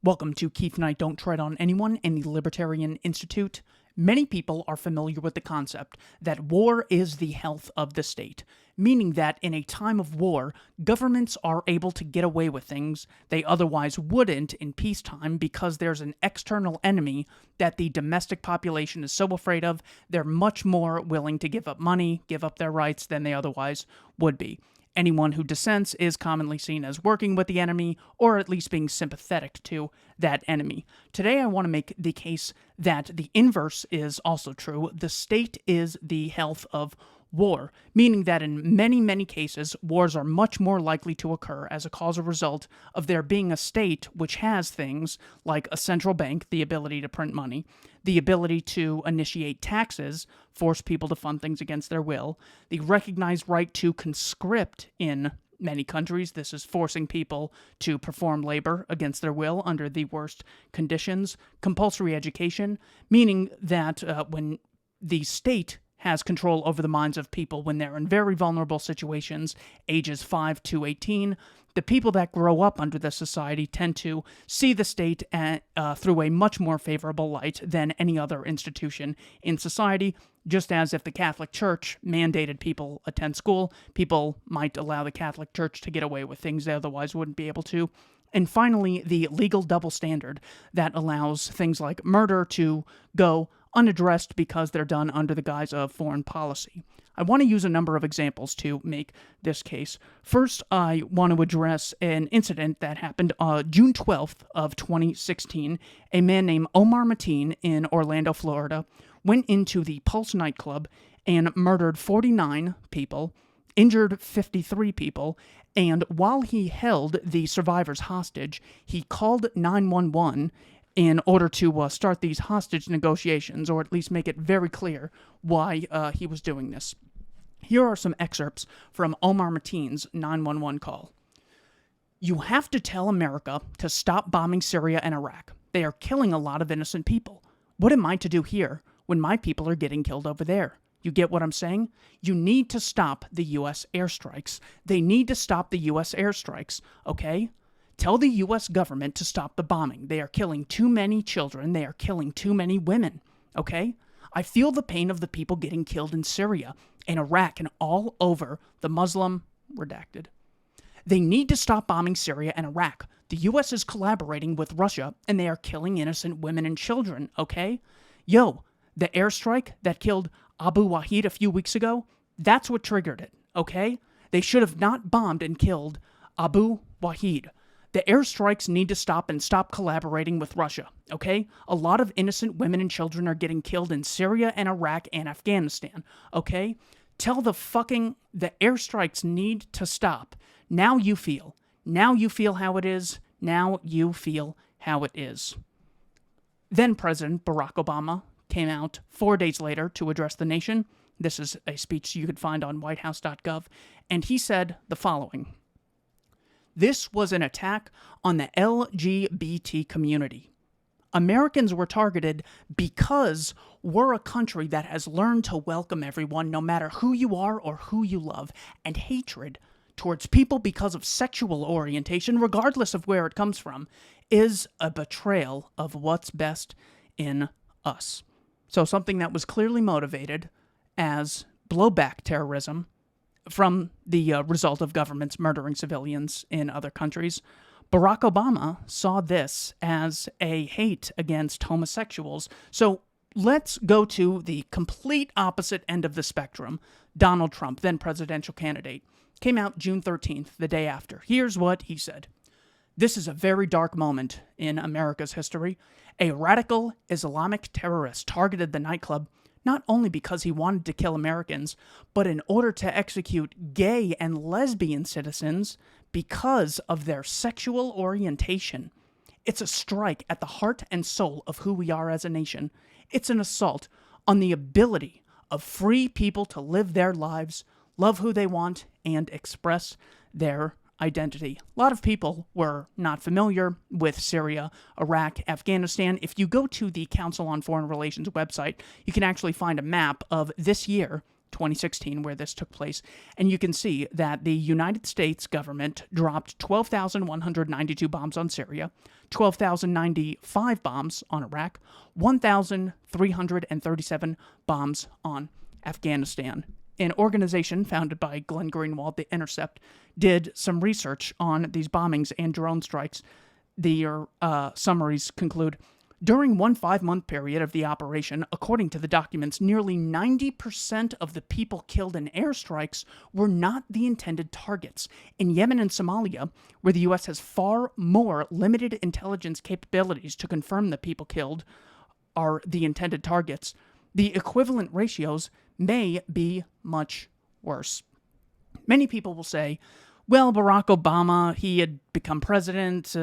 Welcome to Keith Knight Don't Tread on Anyone and the Libertarian Institute. Many people are familiar with the concept that war is the health of the state, meaning that in a time of war, governments are able to get away with things they otherwise wouldn't in peacetime because there's an external enemy that the domestic population is so afraid of, they're much more willing to give up money, give up their rights than they otherwise would be. Anyone who dissents is commonly seen as working with the enemy, or at least being sympathetic to that enemy. Today I want to make the case that the inverse is also true. The state is the health of war, meaning that in many, many cases, wars are much more likely to occur as a causal result of there being a state which has things like a central bank, the ability to print money, the ability to initiate taxes, force people to fund things against their will, the recognized right to conscript in many countries. This is forcing people to perform labor against their will under the worst conditions, compulsory education, meaning that when the state has control over the minds of people when they're in very vulnerable situations, ages 5 to 18. The people that grow up under this society tend to see the state through a much more favorable light than any other institution in society, just as if the Catholic Church mandated people attend school, people might allow the Catholic Church to get away with things they otherwise wouldn't be able to. And finally, the legal double standard that allows things like murder to go unaddressed because they're done under the guise of foreign policy. I want to use a number of examples to make this case. First, I want to address an incident that happened June 12th of 2016. A man named Omar Mateen in Orlando, Florida, went into the Pulse nightclub and murdered 49 people, injured 53 people, and while he held the survivors hostage, he called 911 in order to start these hostage negotiations, or at least make it very clear why he was doing this. Here are some excerpts from Omar Mateen's 911 call. "You have to tell America to stop bombing Syria and Iraq. They are killing a lot of innocent people. What am I to do here when my people are getting killed over there? You get what I'm saying? You need to stop the U.S. airstrikes. They need to stop the U.S. airstrikes, okay? Tell the U.S. government to stop the bombing. They are killing too many children. They are killing too many women, okay? I feel the pain of the people getting killed in Syria and Iraq and all over the Muslim redacted. They need to stop bombing Syria and Iraq. The U.S. is collaborating with Russia, and they are killing innocent women and children, okay? Yo, the airstrike that killed Abu Wahid a few weeks ago, that's what triggered it, okay? They should have not bombed and killed Abu Wahid. The airstrikes need to stop and stop collaborating with Russia, okay? A lot of innocent women and children are getting killed in Syria and Iraq and Afghanistan, okay? Tell the airstrikes need to stop. Now you feel how it is. Now you feel how it is." Then President Barack Obama came out 4 days later to address the nation. This is a speech you could find on whitehouse.gov, and he said the following: "This was an attack on the LGBT community. Americans were targeted because we're a country that has learned to welcome everyone no matter who you are or who you love, and hatred towards people because of sexual orientation, regardless of where it comes from, is a betrayal of what's best in us." So something that was clearly motivated as blowback terrorism from the result of governments murdering civilians in other countries, Barack Obama saw this as a hate against homosexuals. So let's go to the complete opposite end of the spectrum. Donald Trump, then presidential candidate, came out June 13th, the day after. Here's what he said. "This is a very dark moment in America's history. A radical Islamic terrorist targeted the nightclub not only because he wanted to kill Americans, but in order to execute gay and lesbian citizens because of their sexual orientation. It's a strike at the heart and soul of who we are as a nation. It's an assault on the ability of free people to live their lives, love who they want, and express their identity." A lot of people were not familiar with Syria, Iraq, Afghanistan. If you go to the Council on Foreign Relations website, you can actually find a map of this year 2016, where this took place, and you can see that the United States government dropped 12,192 bombs on Syria, 12,095 bombs on Iraq, 1,337 bombs on Afghanistan. An organization founded by Glenn Greenwald, The Intercept, did some research on these bombings and drone strikes. Their summaries conclude, during one 5-month period of the operation, according to the documents, nearly 90% of the people killed in airstrikes were not the intended targets. In Yemen and Somalia, where the U.S. has far more limited intelligence capabilities to confirm the people killed are the intended targets, the equivalent ratios may be much worse. Many people will say, well, Barack Obama, he had become president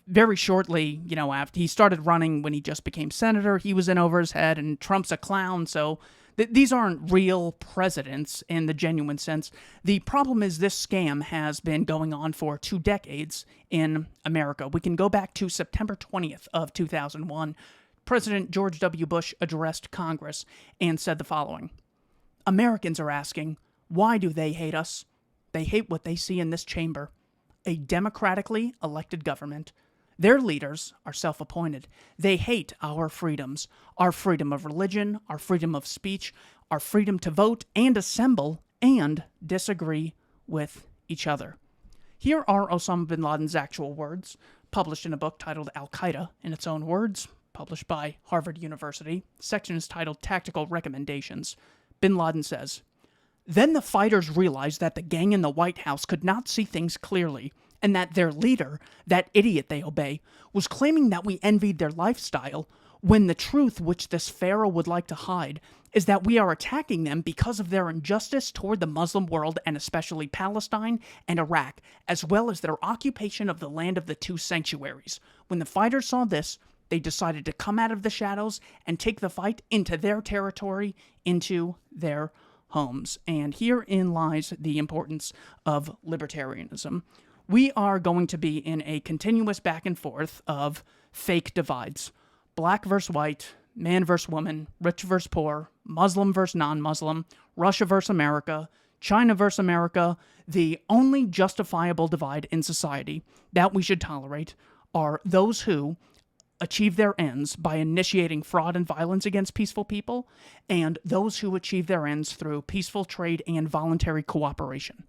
very shortly, after he started running when he just became senator. He was in over his head, and Trump's a clown, so these aren't real presidents in the genuine sense. The problem is this scam has been going on for 2 decades in America. We can go back to September 20th of 2001. President George W. Bush addressed Congress and said the following: Americans are asking, why do they hate us? They hate what they see in this chamber, a democratically elected government. Their leaders are self-appointed. They hate our freedoms, our freedom of religion, our freedom of speech, our freedom to vote and assemble and disagree with each other. Here are Osama bin Laden's actual words, published in a book titled Al-Qaeda, in its own words, published by Harvard University. The section is titled Tactical Recommendations. Bin Laden says, then the fighters realized that the gang in the White House could not see things clearly, and that their leader, that idiot they obey, was claiming that we envied their lifestyle, when the truth which this pharaoh would like to hide is that we are attacking them because of their injustice toward the Muslim world, and especially Palestine and Iraq, as well as their occupation of the land of the 2 sanctuaries. When the fighters saw this, they decided to come out of the shadows and take the fight into their territory, into their homes. And herein lies the importance of libertarianism. We are going to be in a continuous back and forth of fake divides. Black versus white, man versus woman, rich versus poor, Muslim versus non-Muslim, Russia versus America, China versus America. The only justifiable divide in society that we should tolerate are those who achieve their ends by initiating fraud and violence against peaceful people, and those who achieve their ends through peaceful trade and voluntary cooperation.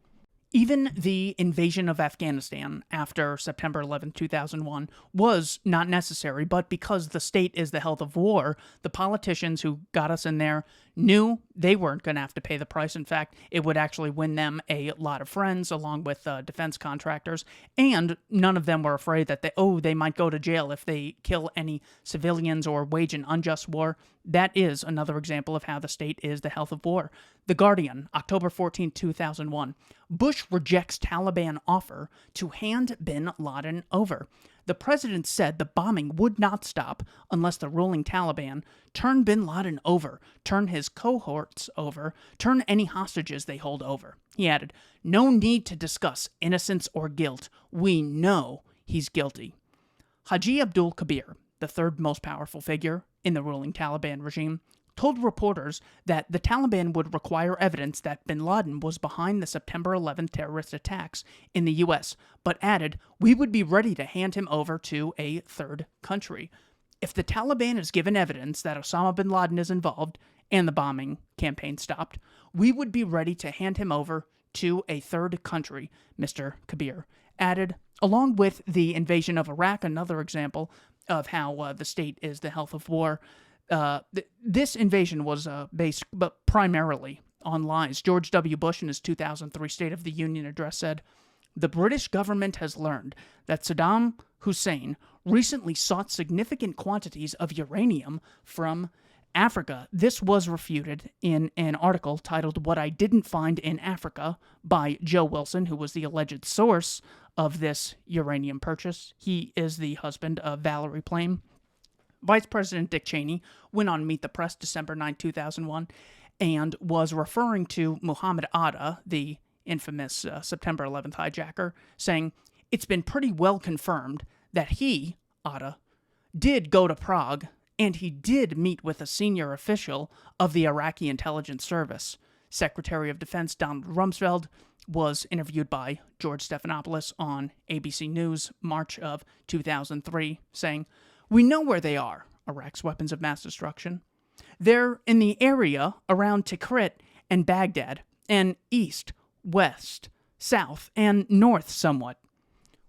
Even the invasion of Afghanistan after September 11, 2001 was not necessary, but because the state is the health of war, the politicians who got us in there knew they weren't going to have to pay the price. In fact, it would actually win them a lot of friends along with defense contractors, and none of them were afraid that they might go to jail if they kill any civilians or wage an unjust war. That is another example of how the state is the health of war. The Guardian, October 14, 2001. Bush rejects Taliban offer to hand bin Laden over. The president said the bombing would not stop unless the ruling Taliban turn bin Laden over, turn his cohorts over, turn any hostages they hold over. He added, no need to discuss innocence or guilt. We know he's guilty. Haji Abdul Kabir, the 3rd most powerful figure in the ruling Taliban regime, told reporters that the Taliban would require evidence that bin Laden was behind the September 11th terrorist attacks in the U.S., but added, we would be ready to hand him over to a 3rd country. If the Taliban is given evidence that Osama bin Laden is involved and the bombing campaign stopped, we would be ready to hand him over to a 3rd country, Mr. Kabir added. Along with the invasion of Iraq, another example of how the state is the health of war. This invasion was based but primarily on lies. George W. Bush in his 2003 State of the Union address said, the British government has learned that Saddam Hussein recently sought significant quantities of uranium from Africa. This was refuted in an article titled What I Didn't Find in Africa by Joe Wilson, who was the alleged source of this uranium purchase. He is the husband of Valerie Plame. Vice President Dick Cheney went on Meet the Press December 9, 2001, and was referring to Muhammad Atta, the infamous September 11th hijacker, saying, it's been pretty well confirmed that he, Atta, did go to Prague, and he did meet with a senior official of the Iraqi intelligence service. Secretary of Defense Donald Rumsfeld was interviewed by George Stephanopoulos on ABC News, March of 2003, saying, "We know where they are, Iraq's weapons of mass destruction. They're in the area around Tikrit and Baghdad, and east, west, south, and north somewhat."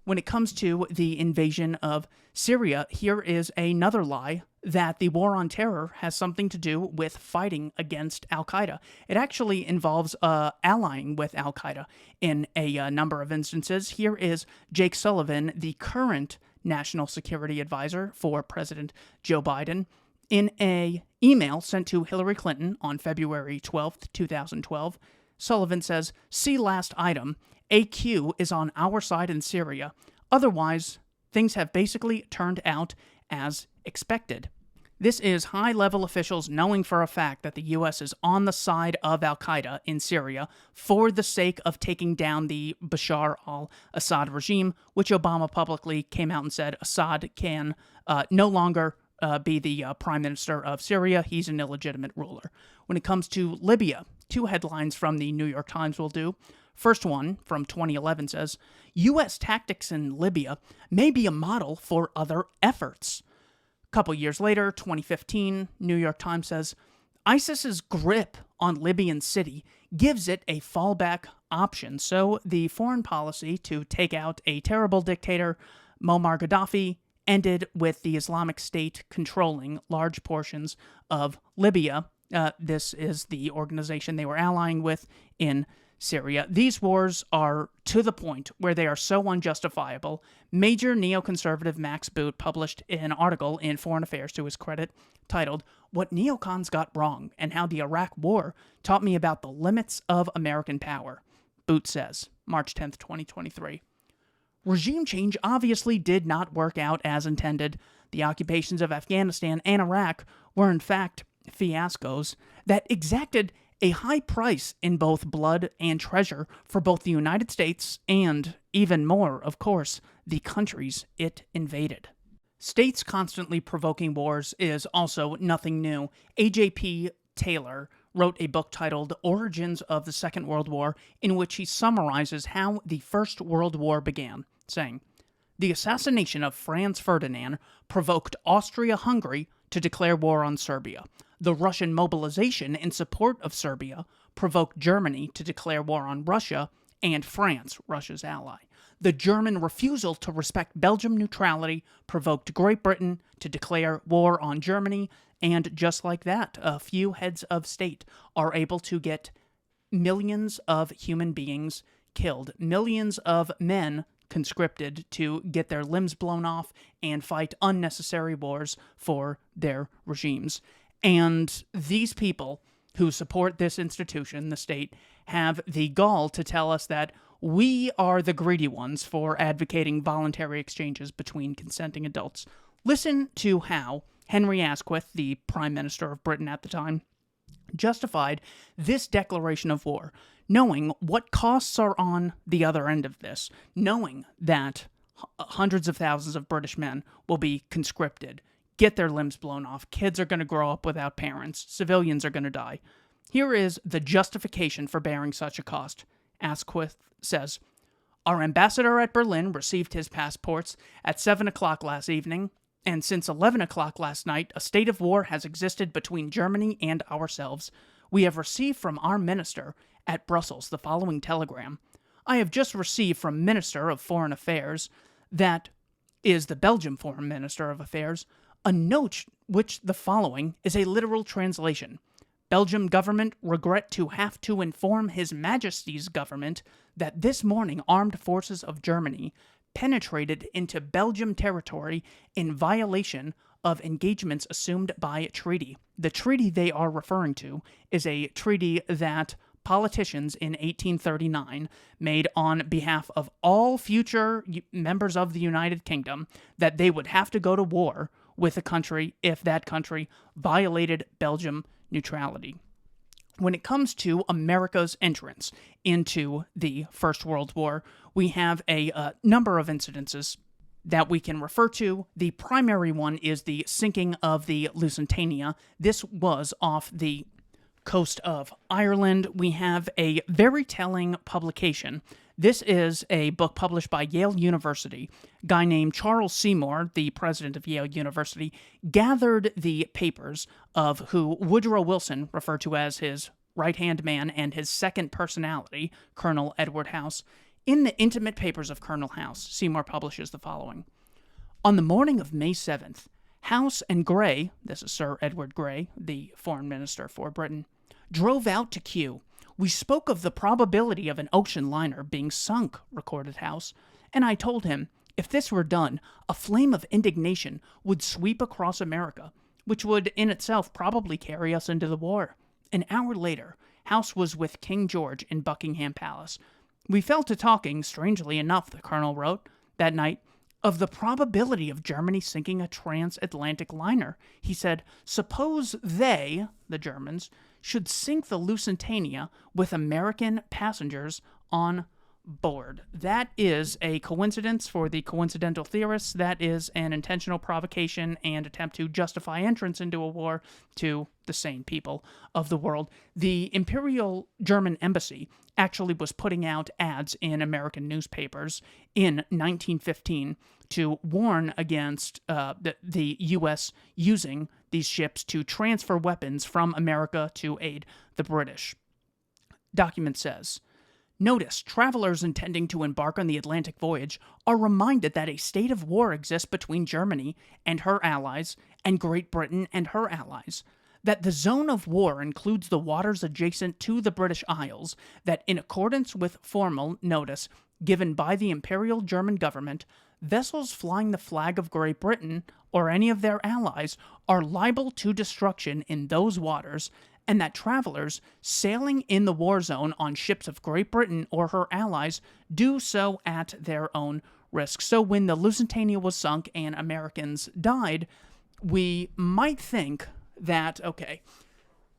When it comes to the invasion of Syria, here is another lie that the war on terror has something to do with fighting against al-Qaeda. It actually involves allying with al-Qaeda in a number of instances. Here is Jake Sullivan, the current national security advisor for President Joe Biden, in an email sent to Hillary Clinton on February 12th, 2012. Sullivan says, "See last item, AQ is on our side in Syria. Otherwise, things have basically turned out as expected." This is high-level officials knowing for a fact that the U.S. is on the side of al-Qaeda in Syria for the sake of taking down the Bashar al-Assad regime, which Obama publicly came out and said Assad can no longer be the prime minister of Syria. He's an illegitimate ruler. When it comes to Libya, two headlines from the New York Times will do. First one, from 2011, says, "U.S. tactics in Libya may be a model for other efforts." A couple years later, 2015, New York Times says, "ISIS's grip on Libyan city gives it a fallback option." So the foreign policy to take out a terrible dictator, Muammar Gaddafi, ended with the Islamic State controlling large portions of Libya. This is the organization they were allying with in Syria. These wars are to the point where they are so unjustifiable. Major neoconservative Max Boot published an article in Foreign Affairs to his credit titled, "What Neocons Got Wrong and How the Iraq War Taught Me About the Limits of American Power." Boot says, March 10th, 2023. Regime change obviously did not work out as intended. The occupations of Afghanistan and Iraq were in fact fiascos that exacted a high price in both blood and treasure for both the United States and, even more, of course, the countries it invaded. States constantly provoking wars is also nothing new. A.J.P. Taylor wrote a book titled Origins of the Second World War, in which he summarizes how the First World War began, saying, "The assassination of Franz Ferdinand provoked Austria-Hungary to declare war on Serbia. The Russian mobilization in support of Serbia provoked Germany to declare war on Russia and France, Russia's ally. The German refusal to respect Belgium neutrality provoked Great Britain to declare war on Germany, and just like that, a few heads of state are able to get millions of human beings killed, millions of men conscripted to get their limbs blown off and fight unnecessary wars for their regimes. And these people who support this institution, the state, have the gall to tell us that we are the greedy ones for advocating voluntary exchanges between consenting adults. Listen to how Henry Asquith, the Prime Minister of Britain at the time, justified this declaration of war, knowing what costs are on the other end of this, knowing that hundreds of thousands of British men will be conscripted, get their limbs blown off, kids are going to grow up without parents, civilians are going to die. Here is the justification for bearing such a cost. Asquith says, "Our ambassador at Berlin received his passports at 7 o'clock last evening, and since 11 o'clock last night, a state of war has existed between Germany and ourselves. We have received from our minister at Brussels the following telegram. I have just received from Minister of Foreign Affairs, that is the Belgian Foreign Minister of Affairs, a note which the following is a literal translation. Belgium government regret to have to inform His Majesty's government that this morning armed forces of Germany penetrated into Belgium territory in violation of engagements assumed by treaty." The treaty they are referring to is a treaty that politicians in 1839 made on behalf of all future members of the United Kingdom, that they would have to go to war with a country if that country violated Belgium neutrality. When it comes to America's entrance into the First World War, we have a number of incidences that we can refer to. The primary one is the sinking of the Lusitania. This was off the coast of Ireland, we have a very telling publication. This is a book published by Yale University. A guy named Charles Seymour, the president of Yale University, gathered the papers of who Woodrow Wilson referred to as his right-hand man and his second personality, Colonel Edward House. In the intimate papers of Colonel House, Seymour publishes the following. On the morning of May 7th, House and Grey, this is Sir Edward Grey, the foreign minister for Britain, drove out to Kew. We spoke of the probability of an ocean liner being sunk, recorded House, and I told him, if this were done, a flame of indignation would sweep across America, which would in itself probably carry us into the war. An hour later, House was with King George in Buckingham Palace. We fell to talking, strangely enough, the colonel wrote, that night, of the probability of Germany sinking a transatlantic liner. He said, suppose they, the Germans, should sink the Lusitania with American passengers on board. That is a coincidence for the coincidental theorists. That is an intentional provocation and attempt to justify entrance into a war to the sane people of the world. The Imperial German Embassy actually was putting out ads in American newspapers in 1915 to warn against the U.S. using these ships to transfer weapons from America to aid the British. Document says, notice, travelers intending to embark on the Atlantic voyage are reminded that a state of war exists between Germany and her allies and Great Britain and her allies, that the zone of war includes the waters adjacent to the British Isles, that in accordance with formal notice given by the Imperial German government, vessels flying the flag of Great Britain or any of their allies are liable to destruction in those waters, and that travelers sailing in the war zone on ships of Great Britain or her allies do so at their own risk. So when the Lusitania was sunk and Americans died, we might think that, okay,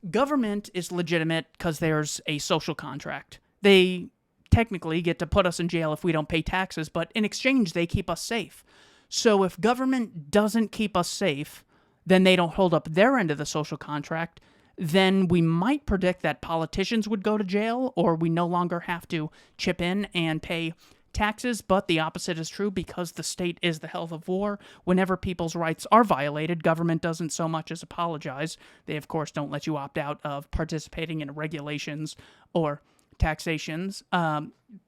government is legitimate because there's a social contract. They technically get to put us in jail if we don't pay taxes, but in exchange, they keep us safe. So if government doesn't keep us safe, then they don't hold up their end of the social contract, then we might predict that politicians would go to jail, or we no longer have to chip in and pay taxes, but the opposite is true because the state is the health of war. Whenever people's rights are violated, government doesn't so much as apologize. They, of course, don't let you opt out of participating in regulations or taxations.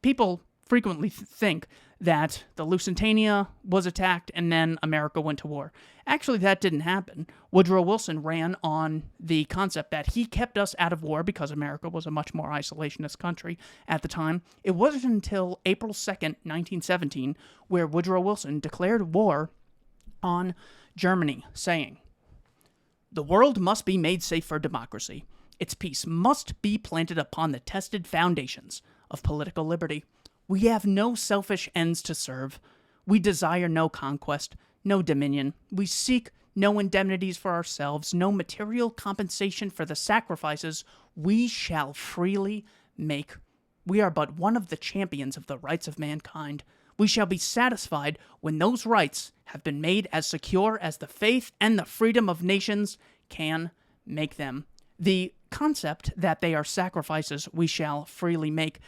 People frequently think that the Lusitania was attacked and then America went to war. Actually, that didn't happen. Woodrow Wilson ran on the concept that he kept us out of war because America was a much more isolationist country at the time. It wasn't until April 2nd, 1917, where Woodrow Wilson declared war on Germany, saying, "The world must be made safe for democracy. Its peace must be planted upon the tested foundations of political liberty. We have no selfish ends to serve. We desire no conquest, no dominion. We seek no indemnities for ourselves, no material compensation for the sacrifices we shall freely make. We are but one of the champions of the rights of mankind. We shall be satisfied when those rights have been made as secure as the faith and the freedom of nations can make them." The concept that they are sacrifices we shall freely make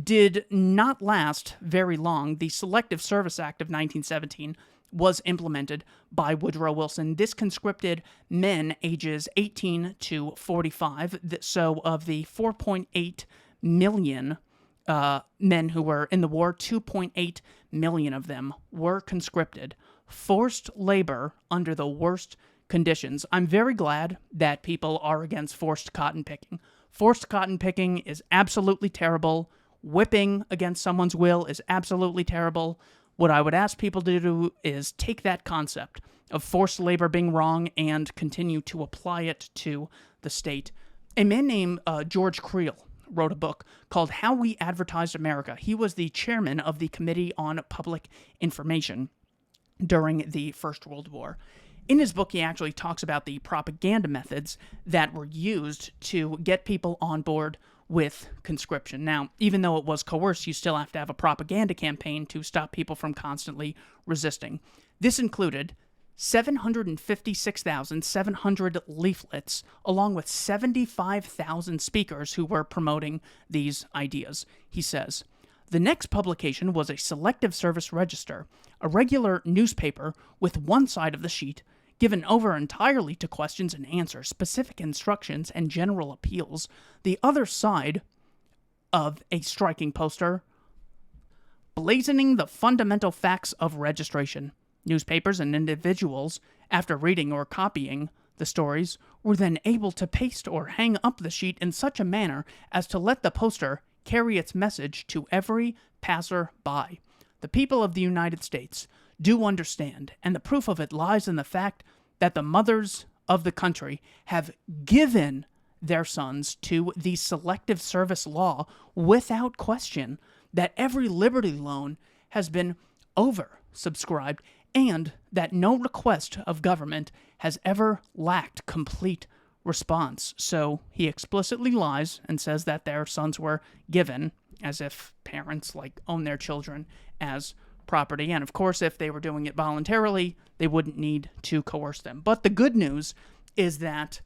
did not last very long. The Selective Service Act of 1917 was implemented by Woodrow Wilson. This conscripted men ages 18 to 45. So of the 4.8 million men who were in the war, 2.8 million of them were conscripted. Forced labor under the worst conditions. I'm very glad that people are against forced cotton picking. Forced cotton picking is absolutely terrible. Whipping against someone's will is absolutely terrible. What I would ask people to do is take that concept of forced labor being wrong and continue to apply it to the state. A man named George Creel wrote a book called How We Advertised America. He was the chairman of the Committee on Public Information during the First World War. In his book, he actually talks about the propaganda methods that were used to get people on board with conscription. Now, even though it was coerced, you still have to have a propaganda campaign to stop people from constantly resisting. This included 756,700 leaflets, along with 75,000 speakers who were promoting these ideas. He says, the next publication was a selective service register, a regular newspaper with one side of the sheet given over entirely to questions and answers, specific instructions, and general appeals. The other side of a striking poster blazoning the fundamental facts of registration. Newspapers and individuals, after reading or copying the stories, were then able to paste or hang up the sheet in such a manner as to let the poster carry its message to every passer-by. The people of the United States do understand, and the proof of it lies in the fact that the mothers of the country have given their sons to the selective service law without question, that every Liberty loan has been oversubscribed, and that no request of government has ever lacked complete response. So he explicitly lies and says that their sons were given, as if parents own their children as property. And of course, if they were doing it voluntarily, they wouldn't need to coerce them. But the good news is that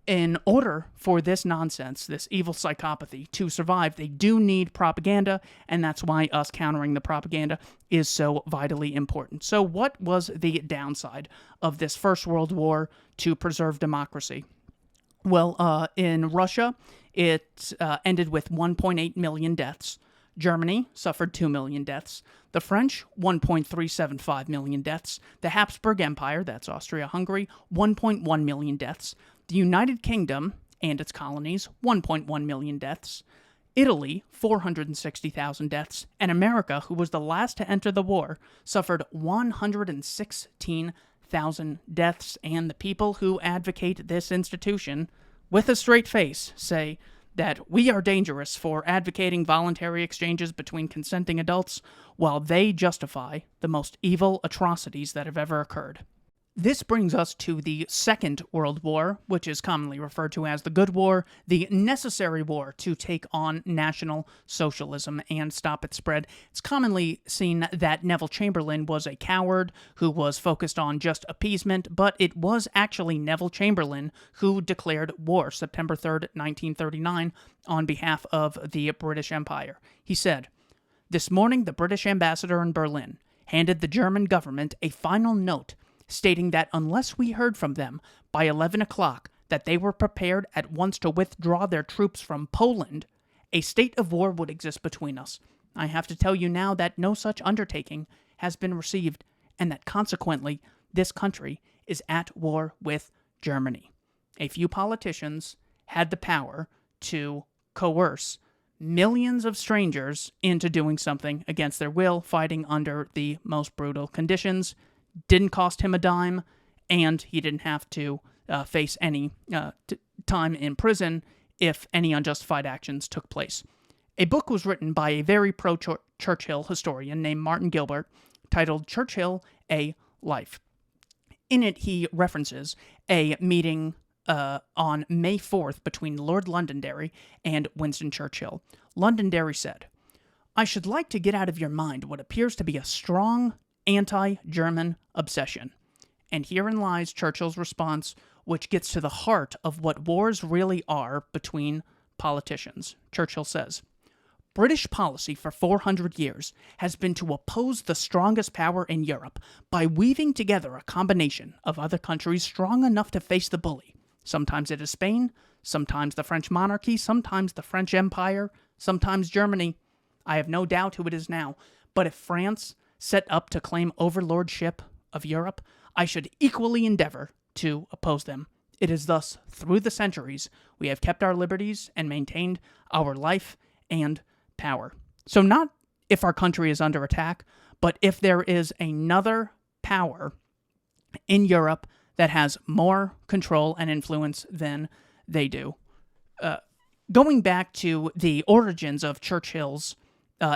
in order for this nonsense, this evil psychopathy, to survive, they do need propaganda, and that's why us countering the propaganda is so vitally important. So what was the downside of this First World War to preserve democracy? Well, in Russia, it ended with 1.8 million deaths. Germany suffered 2 million deaths. The French, 1.375 million deaths. The Habsburg Empire, that's Austria-Hungary, 1.1 million deaths. The United Kingdom and its colonies, 1.1 million deaths. Italy, 460,000 deaths. And America, who was the last to enter the war, suffered 116,000 deaths. And the people who advocate this institution, with a straight face, say that we are dangerous for advocating voluntary exchanges between consenting adults, while they justify the most evil atrocities that have ever occurred. This brings us to the Second World War, which is commonly referred to as the Good War, the necessary war to take on National Socialism and stop its spread. It's commonly seen that Neville Chamberlain was a coward who was focused on just appeasement, but it was actually Neville Chamberlain who declared war September 3rd, 1939, on behalf of the British Empire. He said, "This morning the British ambassador in Berlin handed the German government a final note stating that unless we heard from them by 11 o'clock that they were prepared at once to withdraw their troops from Poland, a state of war would exist between us. I have to tell you now that no such undertaking has been received, and that consequently this country is at war with Germany." A few politicians had the power to coerce millions of strangers into doing something against their will, fighting under the most brutal conditions. Didn't cost him a dime, and he didn't have to face any time in prison if any unjustified actions took place. A book was written by a very pro-Churchill historian named Martin Gilbert, titled Churchill, A Life. In it, he references a meeting on May 4th between Lord Londonderry and Winston Churchill. Londonderry said, "I should like to get out of your mind what appears to be a strong anti-German obsession." And herein lies Churchill's response, which gets to the heart of what wars really are between politicians. Churchill says, "British policy for 400 years has been to oppose the strongest power in Europe by weaving together a combination of other countries strong enough to face the bully. Sometimes it is Spain, sometimes the French monarchy, sometimes the French Empire, sometimes Germany. I have no doubt who it is now, but if France set up to claim overlordship of Europe, I should equally endeavor to oppose them. It is thus, through the centuries, we have kept our liberties and maintained our life and power." So not if our country is under attack, but if there is another power in Europe that has more control and influence than they do. Going back to the origins of Churchill's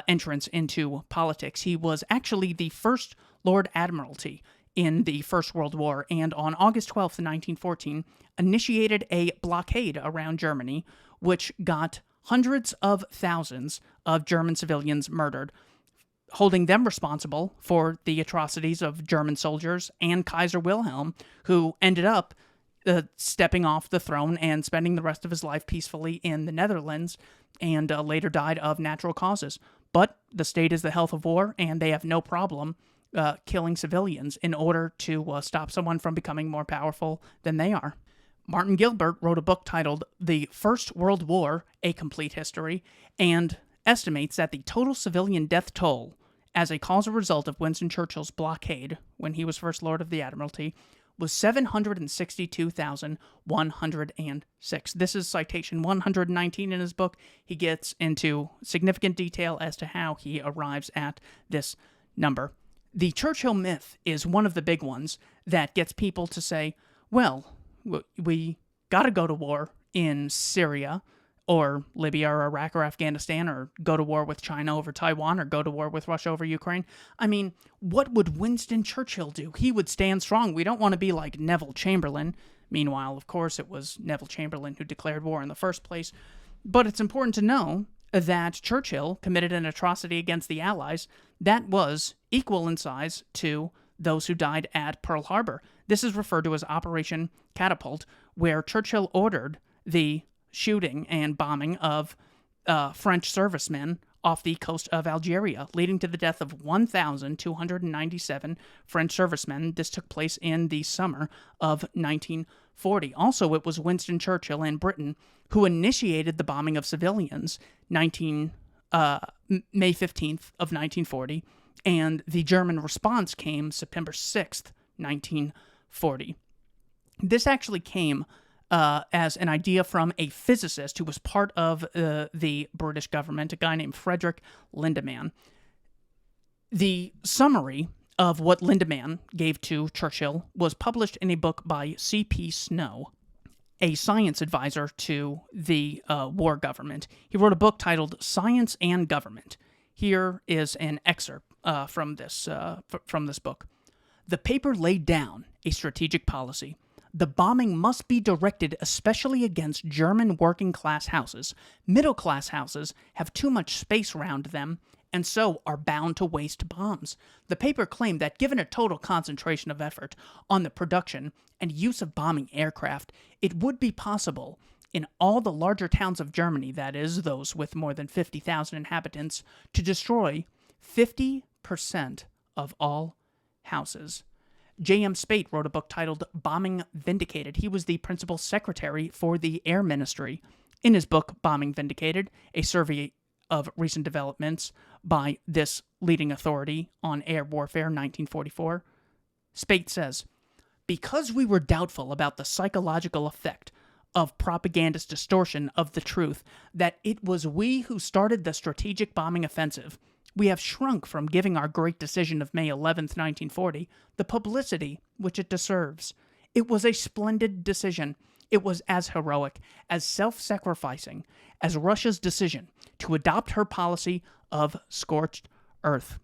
entrance into politics, he was actually the first Lord Admiralty in the First World War, and on August 12th, 1914, initiated a blockade around Germany, which got hundreds of thousands of German civilians murdered. holding them responsible for the atrocities of German soldiers and Kaiser Wilhelm, who ended up stepping off the throne and spending the rest of his life peacefully in the Netherlands, and later died of natural causes. But the state is the health of war, and they have no problem killing civilians in order to stop someone from becoming more powerful than they are. Martin Gilbert wrote a book titled The First World War, A Complete History, and estimates that the total civilian death toll as a causal result of Winston Churchill's blockade, when he was First Lord of the Admiralty, was 762,106. This is citation 119 in his book. He gets into significant detail as to how he arrives at this number. The Churchill myth is one of the big ones that gets people to say, well, we gotta go to war in Syria, or Libya, or Iraq, or Afghanistan, or go to war with China over Taiwan, or go to war with Russia over Ukraine. I mean, what would Winston Churchill do? He would stand strong. We don't want to be like Neville Chamberlain. Meanwhile, of course, it was Neville Chamberlain who declared war in the first place. But it's important to know that Churchill committed an atrocity against the Allies that was equal in size to those who died at Pearl Harbor. This is referred to as Operation Catapult, where Churchill ordered the shooting and bombing of French servicemen off the coast of Algeria, leading to the death of 1,297 French servicemen. This took place in the summer of 1940. Also, it was Winston Churchill and Britain who initiated the bombing of civilians May 15th of 1940, and the German response came September 6th, 1940. This actually came as an idea from a physicist who was part of the British government, a guy named Frederick Lindemann. The summary of what Lindemann gave to Churchill was published in a book by C.P. Snow, a science advisor to the war government. He wrote a book titled Science and Government. Here is an excerpt from this book. The paper laid down a strategic policy. The bombing must be directed especially against German working-class houses. Middle-class houses have too much space around them, and so are bound to waste bombs. The paper claimed that given a total concentration of effort on the production and use of bombing aircraft, it would be possible in all the larger towns of Germany, that is, those with more than 50,000 inhabitants, to destroy 50% of all houses. J.M. Spate wrote a book titled Bombing Vindicated. He was the principal secretary for the Air Ministry. In his book, Bombing Vindicated, a survey of recent developments by this leading authority on air warfare, 1944, Spate says, because we were doubtful about the psychological effect of propagandist distortion of the truth, that it was we who started the strategic bombing offensive, we have shrunk from giving our great decision of May 11th, 1940, the publicity which it deserves. It was a splendid decision. It was as heroic, as self-sacrificing as Russia's decision to adopt her policy of scorched earth.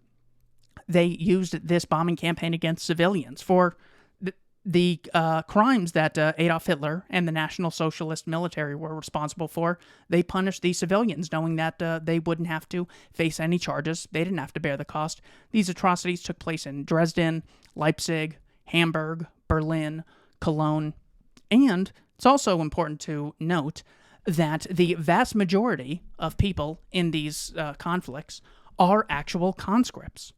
They used this bombing campaign against civilians for the crimes that Adolf Hitler and the National Socialist military were responsible for. They punished the civilians, knowing that they wouldn't have to face any charges. They didn't have to bear the cost. These atrocities took place in Dresden, Leipzig, Hamburg, Berlin, Cologne, and it's also important to note that the vast majority of people in these conflicts are actual conscripts.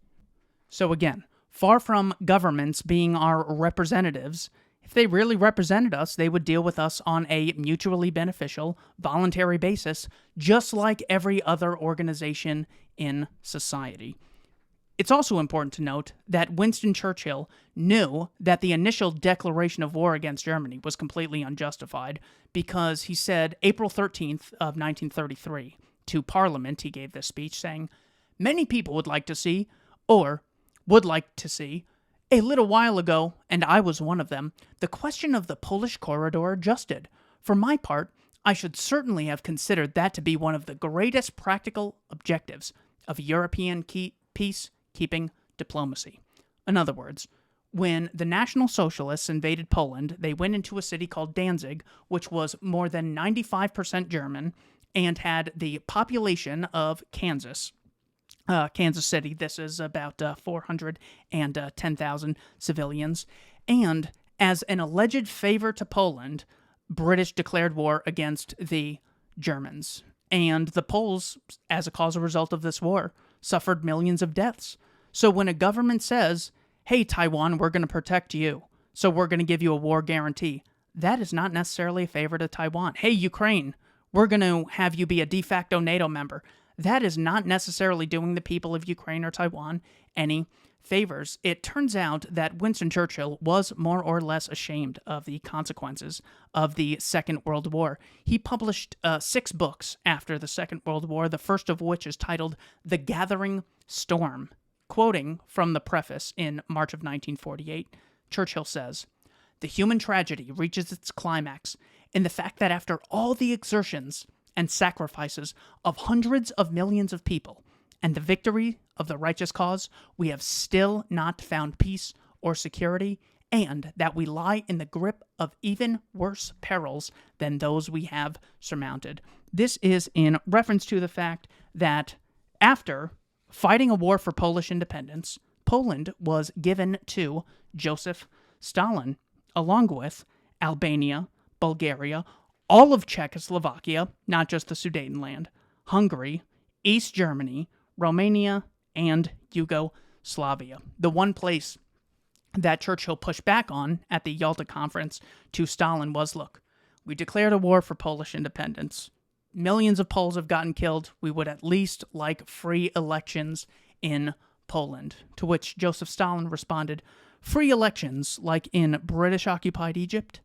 So again, far from governments being our representatives, if they really represented us, they would deal with us on a mutually beneficial, voluntary basis, just like every other organization in society. It's also important to note that Winston Churchill knew that the initial declaration of war against Germany was completely unjustified, because he said April 13th of 1933 to Parliament, he gave this speech saying, "Many people would like to see a little while ago, and I was one of them, the question of the Polish corridor adjusted. For my part, I should certainly have considered that to be one of the greatest practical objectives of European peacekeeping diplomacy." In other words, when the National Socialists invaded Poland, they went into a city called Danzig, which was more than 95% German and had the population of Kansas. Kansas City. This is about 410,000 civilians. And as an alleged favor to Poland, British declared war against the Germans. And the Poles, as a result of this war, suffered millions of deaths. So when a government says, hey, Taiwan, we're going to protect you, so we're going to give you a war guarantee, that is not necessarily a favor to Taiwan. Hey, Ukraine, we're going to have you be a de facto NATO member. That is not necessarily doing the people of Ukraine or Taiwan any favors. It turns out that Winston Churchill was more or less ashamed of the consequences of the Second World War. He published 6 books after the Second World War, the first of which is titled The Gathering Storm. Quoting from the preface in March of 1948, Churchill says, "The human tragedy reaches its climax in the fact that after all the exertions and sacrifices of hundreds of millions of people and the victory of the righteous cause, we have still not found peace or security, and that we lie in the grip of even worse perils than those we have surmounted." This is in reference to the fact that after fighting a war for Polish independence, Poland was given to Joseph Stalin, along with Albania, Bulgaria, all of Czechoslovakia, not just the Sudetenland, Hungary, East Germany, Romania, and Yugoslavia. The one place that Churchill pushed back on at the Yalta Conference to Stalin was, look, we declared a war for Polish independence. Millions of Poles have gotten killed. We would at least like free elections in Poland. To which Joseph Stalin responded, free elections like in British-occupied Egypt?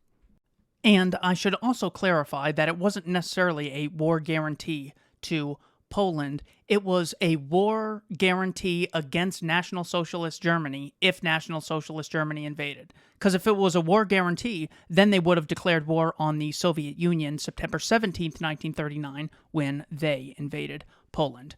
And I should also clarify that it wasn't necessarily a war guarantee to Poland. It was a war guarantee against National Socialist Germany if National Socialist Germany invaded. Because if it was a war guarantee, then they would have declared war on the Soviet Union September 17th, 1939, when they invaded Poland.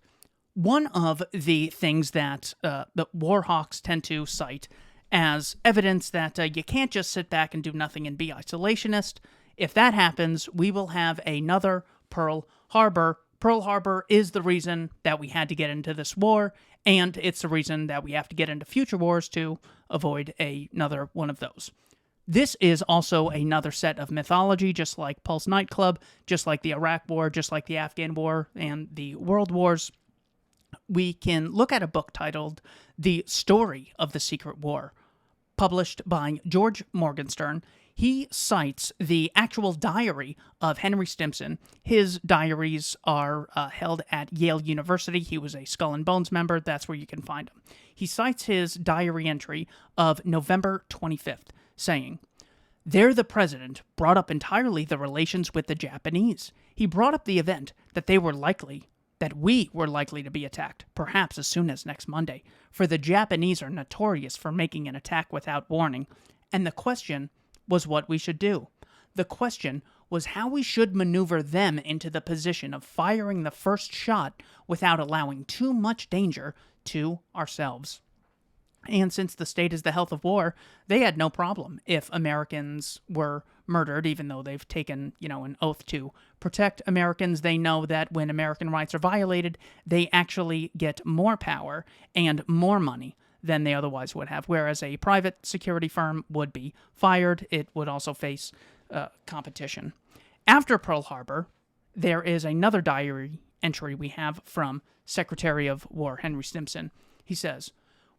One of the things that the war hawks tend to cite as evidence that you can't just sit back and do nothing and be isolationist. If that happens, we will have another Pearl Harbor. Pearl Harbor is the reason that we had to get into this war, and it's the reason that we have to get into future wars to avoid another one of those. This is also another set of mythology, just like Pulse Nightclub, just like the Iraq War, just like the Afghan War, and the World Wars. We can look at a book titled The Story of the Secret War, published by George Morgenstern. He cites the actual diary of Henry Stimson. His diaries are held at Yale University. He was a Skull and Bones member. That's where you can find him. He cites his diary entry of November 25th, saying, "There the president brought up entirely the relations with the Japanese. He brought up the event that we were likely to be attacked, perhaps as soon as next Monday, for the Japanese are notorious for making an attack without warning, and the question was what we should do. The question was how we should maneuver them into the position of firing the first shot without allowing too much danger to ourselves." And since the state is the health of war, they had no problem if Americans were murdered, even though they've taken, an oath to protect Americans. They know that when American rights are violated, they actually get more power and more money than they otherwise would have, whereas a private security firm would be fired. It would also face competition. After Pearl Harbor, there is another diary entry we have from Secretary of War Henry Stimson. He says,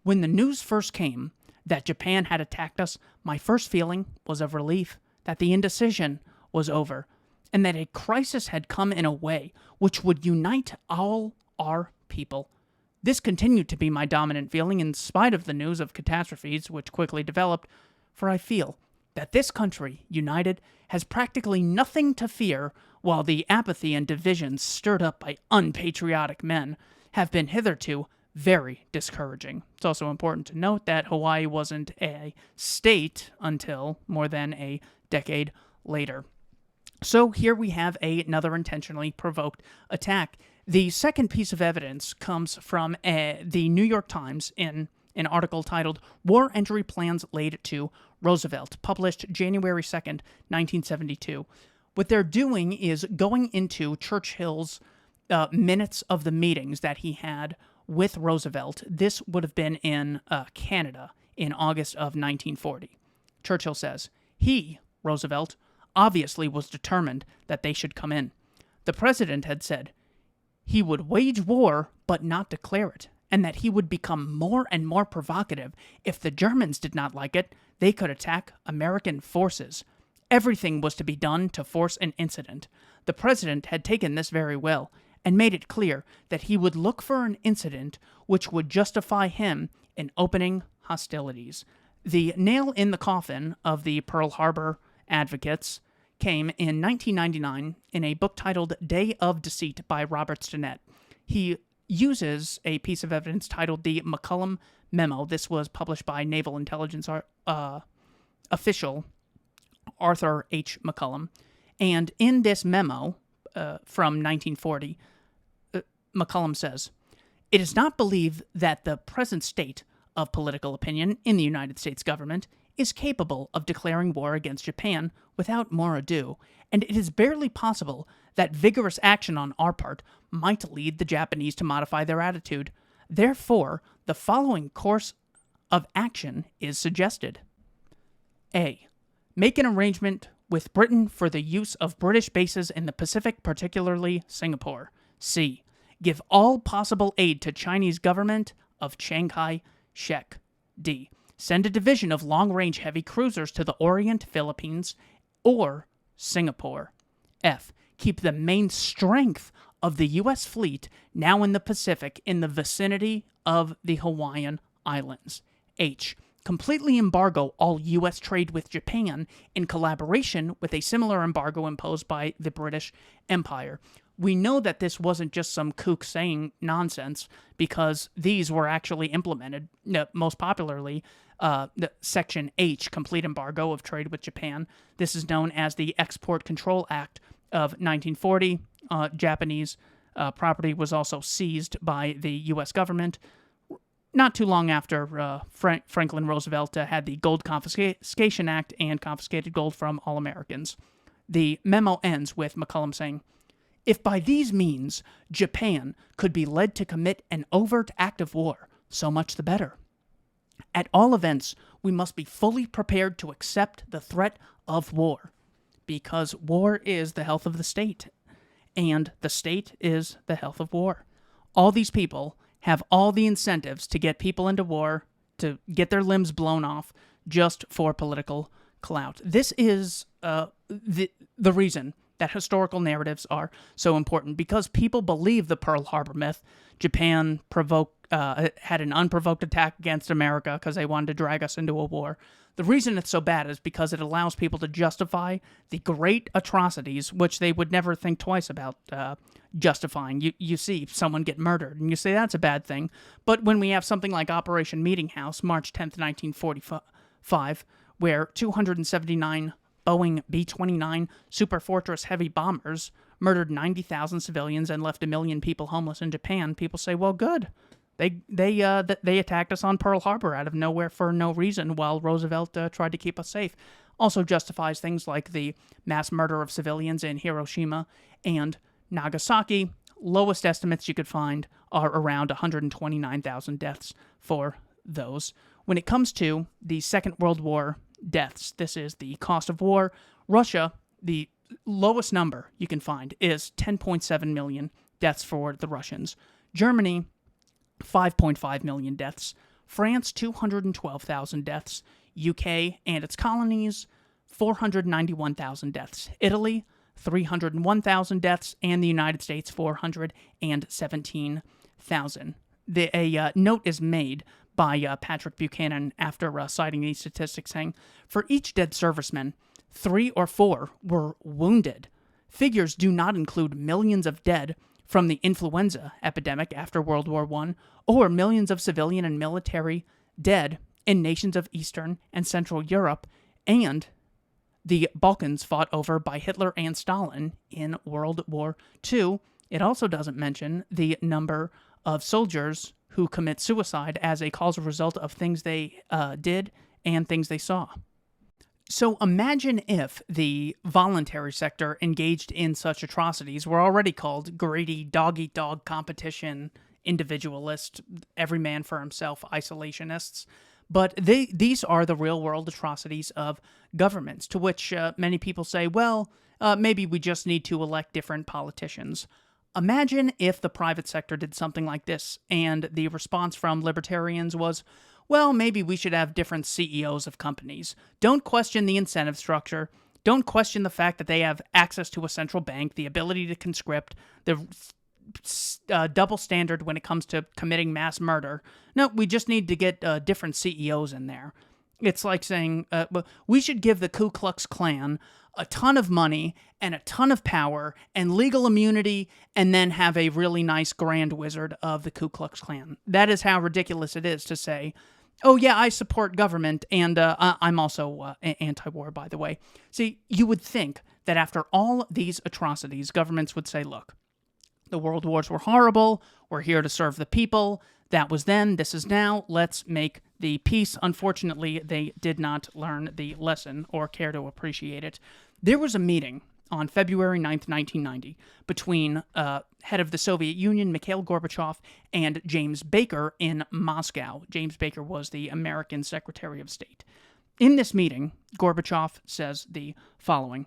"When the news first came that Japan had attacked us, my first feeling was of relief that the indecision was over, and that a crisis had come in a way which would unite all our people. This continued to be my dominant feeling in spite of the news of catastrophes which quickly developed, for I feel that this country, united, has practically nothing to fear, while the apathy and divisions stirred up by unpatriotic men have been hitherto very discouraging." It's also important to note that Hawaii wasn't a state until more than a decade later. So here we have another intentionally provoked attack. The second piece of evidence comes from the New York Times in an article titled "War Entry Plans Laid to Roosevelt," published January 2nd, 1972. What they're doing is going into Churchill's minutes of the meetings that he had with Roosevelt. This would have been in Canada in August of 1940. Churchill says, he, Roosevelt, obviously was determined that they should come in. The president had said he would wage war but not declare it, and that he would become more and more provocative. If the Germans did not like it, they could attack American forces. Everything was to be done to force an incident. The president had taken this very well, and made it clear that he would look for an incident which would justify him in opening hostilities. The nail in the coffin of the Pearl Harbor advocates came in 1999 in a book titled Day of Deceit by Robert Stinnett. He uses a piece of evidence titled the McCollum Memo. This was published by Naval Intelligence official Arthur H. McCollum. And in this memo from 1940, McCollum says, "It is not believed that the present state of political opinion in the United States government is capable of declaring war against Japan without more ado, and it is barely possible that vigorous action on our part might lead the Japanese to modify their attitude. Therefore, the following course of action is suggested. A. Make an arrangement with Britain for the use of British bases in the Pacific, particularly Singapore. C. Give all possible aid to Chinese government of Shanghai Shek. D. Send a division of long-range heavy cruisers to the Orient, Philippines, or Singapore. F. Keep the main strength of the U.S. fleet now in the Pacific in the vicinity of the Hawaiian Islands. H. Completely embargo all U.S. trade with Japan in collaboration with a similar embargo imposed by the British Empire. We know that this wasn't just some kook saying nonsense, because these were actually implemented, most popularly, the Section H, Complete Embargo of Trade with Japan. This is known as the Export Control Act of 1940. Japanese property was also seized by the U.S. government. Not too long after Franklin Roosevelt had the Gold Confiscation Act and confiscated gold from all Americans. The memo ends with McCollum saying, "If by these means Japan could be led to commit an overt act of war, so much the better. At all events, we must be fully prepared to accept the threat of war, because war is the health of the state, and the state is the health of war. All these people have all the incentives to get people into war, to get their limbs blown off, just for political clout." This is the reason that historical narratives are so important, because people believe the Pearl Harbor myth. Japan had an unprovoked attack against America because they wanted to drag us into a war. The reason it's so bad is because it allows people to justify the great atrocities which they would never think twice about justifying. You see someone get murdered, and you say that's a bad thing. But when we have something like Operation Meeting House, March 10th, 1945, where 279 Boeing B-29 Super Fortress heavy bombers murdered 90,000 civilians and left 1 million people homeless in Japan, people say, well, good. They attacked us on Pearl Harbor out of nowhere for no reason, while Roosevelt tried to keep us safe. Also justifies things like the mass murder of civilians in Hiroshima and Nagasaki. Lowest estimates you could find are around 129,000 deaths for those. When it comes to the Second World War deaths, this is the cost of war. Russia, the lowest number you can find is 10.7 million deaths for the Russians. Germany, 5.5 million deaths. France, 212,000 deaths. UK and its colonies, 491,000 deaths. Italy, 301,000 deaths. And the United States, 417,000. A note is made by Patrick Buchanan after citing these statistics, saying, for each dead serviceman, 3 or 4 were wounded. Figures do not include millions of dead from the influenza epidemic after World War I, or millions of civilian and military dead in nations of Eastern and Central Europe, and the Balkans fought over by Hitler and Stalin in World War II. It also doesn't mention the number of soldiers who commit suicide as a causal result of things they did and things they saw. So imagine if the voluntary sector engaged in such atrocities were already called greedy dog-eat-dog competition individualist, every man for himself isolationists. But these are the real-world atrocities of governments, to which many people say, well, maybe we just need to elect different politicians. Imagine if the private sector did something like this, and the response from libertarians was, well, maybe we should have different CEOs of companies. Don't question the incentive structure. Don't question the fact that they have access to a central bank, the ability to conscript, the double standard when it comes to committing mass murder. No, we just need to get different CEOs in there. It's like saying, we should give the Ku Klux Klan a ton of money and a ton of power and legal immunity, and then have a really nice grand wizard of the Ku Klux Klan. That is how ridiculous it is to say, oh yeah, I support government, and I'm also anti-war, by the way. See, you would think that after all these atrocities, governments would say, look, the world wars were horrible, we're here to serve the people, that was then, this is now, let's make the peace. Unfortunately, they did not learn the lesson or care to appreciate it. There was a meeting on February 9th, 1990, between head of the Soviet Union, Mikhail Gorbachev, and James Baker in Moscow. James Baker was the American Secretary of State. In this meeting, Gorbachev says the following: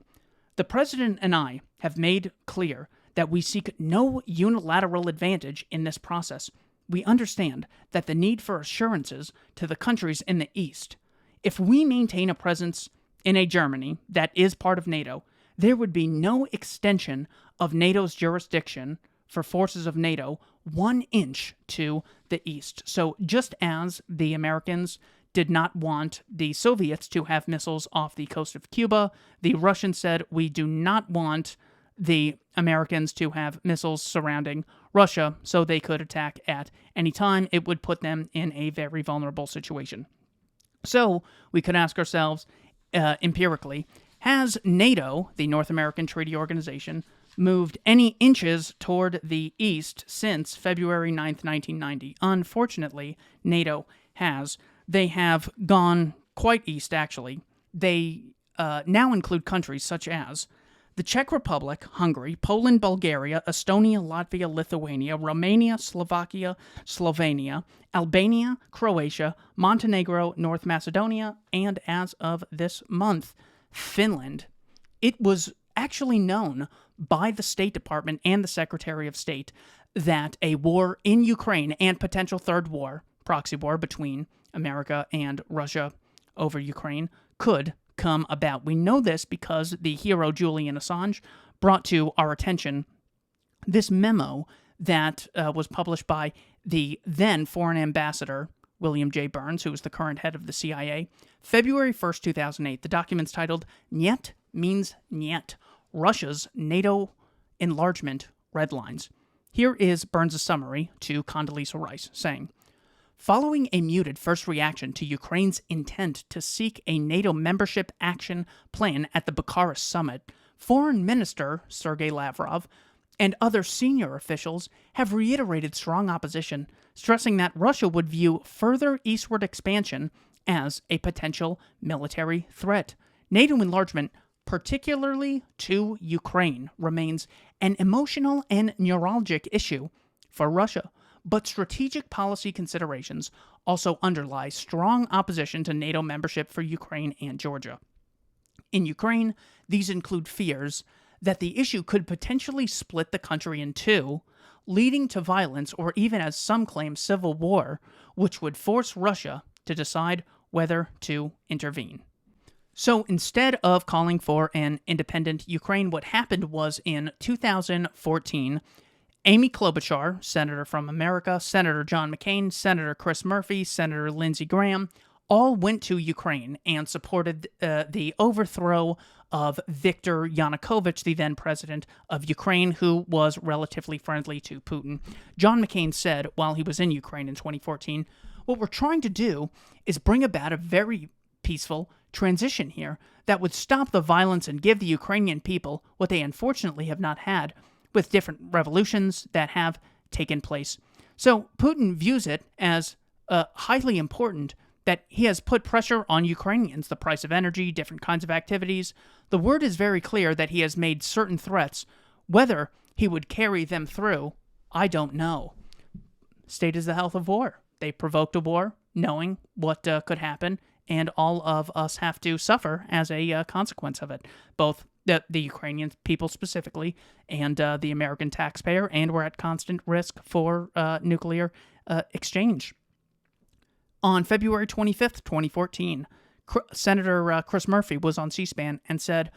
"The President and I have made clear that we seek no unilateral advantage in this process. We understand that the need for assurances to the countries in the East. If we maintain a presence in a Germany that is part of NATO, there would be no extension of NATO's jurisdiction for forces of NATO 1 inch to the east." So just as the Americans did not want the Soviets to have missiles off the coast of Cuba, the Russians said, we do not want the Americans to have missiles surrounding Russia so they could attack at any time. It would put them in a very vulnerable situation. So we could ask ourselves, empirically, has NATO, the North American Treaty Organization, moved any inches toward the east since February 9th, 1990? Unfortunately, NATO has. They have gone quite east, actually. They now include countries such as the Czech Republic, Hungary, Poland, Bulgaria, Estonia, Latvia, Lithuania, Romania, Slovakia, Slovenia, Albania, Croatia, Montenegro, North Macedonia, and as of this month, Finland. It was actually known by the State Department and the Secretary of State that a war in Ukraine and potential third war, proxy war between America and Russia over Ukraine, could come about. We know this because the hero Julian Assange brought to our attention this memo that was published by the then foreign ambassador, William J. Burns, who was the current head of the CIA, February 1st, 2008. The document's titled, "Niet Means Niet, Russia's NATO Enlargement Red Lines." Here is Burns' summary to Condoleezza Rice, saying, "Following a muted first reaction to Ukraine's intent to seek a NATO membership action plan at the Bucharest summit, Foreign Minister Sergei Lavrov and other senior officials have reiterated strong opposition, stressing that Russia would view further eastward expansion as a potential military threat. NATO enlargement, particularly to Ukraine, remains an emotional and neuralgic issue for Russia, but strategic policy considerations also underlie strong opposition to NATO membership for Ukraine and Georgia. In Ukraine, these include fears that the issue could potentially split the country in two, leading to violence or even, as some claim, civil war, which would force Russia to decide whether to intervene." So instead of calling for an independent Ukraine, what happened was in 2014, Amy Klobuchar, senator from America, Senator John McCain, Senator Chris Murphy, Senator Lindsey Graham, all went to Ukraine and supported the overthrow of Viktor Yanukovych, the then president of Ukraine, who was relatively friendly to Putin. John McCain said while he was in Ukraine in 2014, "What we're trying to do is bring about a very peaceful transition here that would stop the violence and give the Ukrainian people what they unfortunately have not had with different revolutions that have taken place." So Putin views it as highly important that he has put pressure on Ukrainians, the price of energy, different kinds of activities. The word is very clear that he has made certain threats. Whether he would carry them through, I don't know. state is the health of war. They provoked a war, knowing what could happen, and all of us have to suffer as a consequence of it. Both the Ukrainian people specifically and the American taxpayer, and we're at constant risk for nuclear exchange. On February 25th, 2014, Senator Chris Murphy was on C-SPAN and said,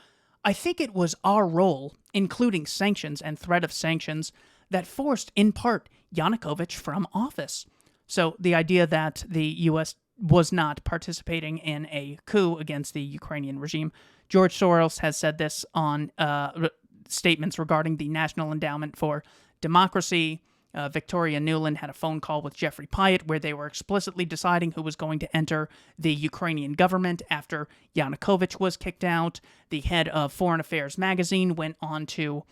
"I think it was our role, including sanctions and threat of sanctions, that forced, in part, Yanukovych from office." So the idea that the U.S. was not participating in a coup against the Ukrainian regime. George Soros has said this on statements regarding the National Endowment for Democracy. Victoria Nuland had a phone call with Jeffrey Pyatt where they were explicitly deciding who was going to enter the Ukrainian government after Yanukovych was kicked out. The head of Foreign Affairs magazine went on to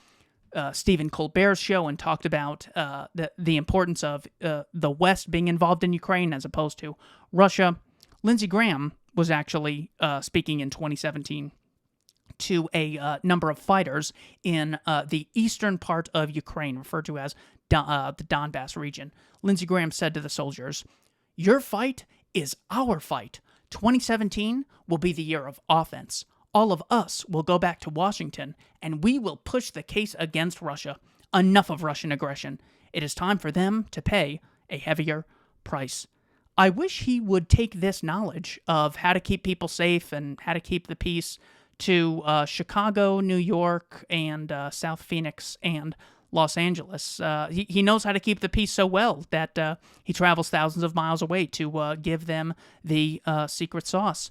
Stephen Colbert's show and talked about the importance of the West being involved in Ukraine as opposed to Russia. Lindsey Graham was actually speaking in 2017 to a number of fighters in the eastern part of Ukraine, referred to as the Donbass region. Lindsey Graham said to the soldiers, "Your fight is our fight. 2017 will be the year of offense. All of us will go back to Washington, and we will push the case against Russia. Enough of Russian aggression. It is time for them to pay a heavier price." I wish he would take this knowledge of how to keep people safe and how to keep the peace to Chicago, New York, and South Phoenix, and Los Angeles. He knows how to keep the peace so well that he travels thousands of miles away to give them the secret sauce.